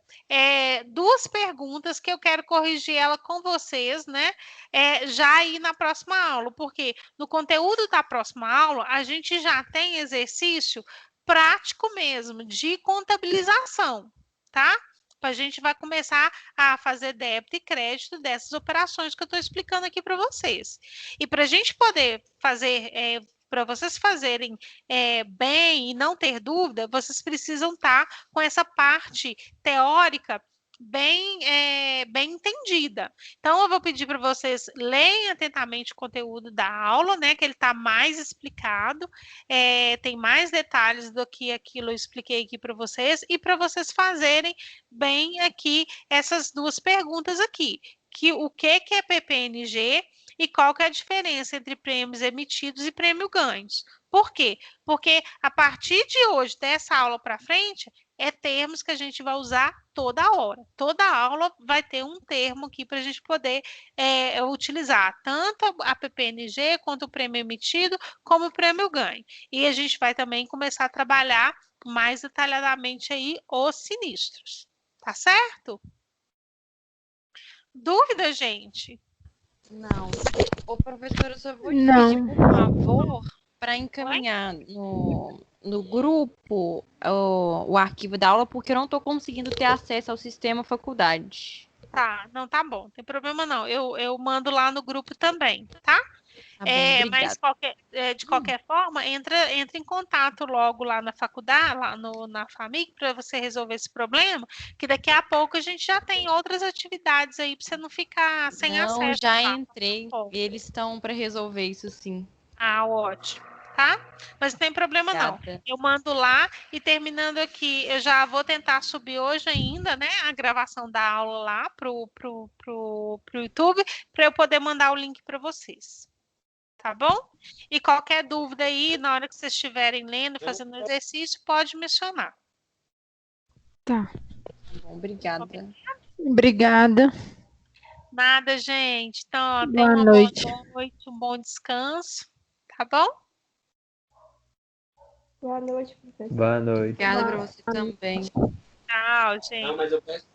2 perguntas que eu quero corrigir ela com vocês, né? Já aí na próxima aula, porque no conteúdo da próxima aula a gente já tem exercício prático mesmo de contabilização, tá? A gente vai começar a fazer débito e crédito dessas operações que eu estou explicando aqui para vocês. E para a gente poder fazer, para vocês fazerem bem e não ter dúvida, vocês precisam estar com essa parte teórica bem entendida. Então, eu vou pedir para vocês leiam atentamente o conteúdo da aula, né? Que ele está mais explicado, tem mais detalhes do que aquilo eu expliquei aqui para vocês, e para vocês fazerem bem aqui essas duas perguntas aqui. O que é PPNG e qual que é a diferença entre prêmios emitidos e prêmio ganhos. Por quê? Porque a partir de hoje, dessa aula para frente, termos que a gente vai usar toda hora. Toda aula vai ter um termo aqui para a gente poder utilizar, tanto a PPNG quanto o prêmio emitido, como o prêmio ganho. E a gente vai também começar a trabalhar mais detalhadamente aí os sinistros. Tá certo? Dúvida, gente? Não. Ô, professora, eu só vou te pedir, por favor, para encaminhar no grupo o arquivo da aula, porque eu não estou conseguindo ter acesso ao sistema faculdade. Tá, não, tá bom, não tem problema não. Eu mando lá no grupo também, tá? Tá bom, Mas de qualquer forma, entra em contato logo lá na faculdade, lá na FAMIG, para você resolver esse problema, que daqui a pouco a gente já tem outras atividades aí para você não ficar sem acesso. Não, já entrei. Eles estão para resolver isso, sim. Ah, ótimo. Tá? Mas não tem problema não. Eu mando lá e terminando aqui, eu já vou tentar subir hoje ainda, né, a gravação da aula lá pro YouTube, para eu poder mandar o link para vocês. Tá bom? E qualquer dúvida aí, na hora que vocês estiverem lendo, fazendo exercício, pode mencionar. Tá. Bom, obrigada. Obrigada. Nada, gente. Então, tenha uma boa noite, um bom descanso. Tá bom? Boa noite, professor. Boa noite. Obrigada para você também. Tchau, gente. Não, mas eu peço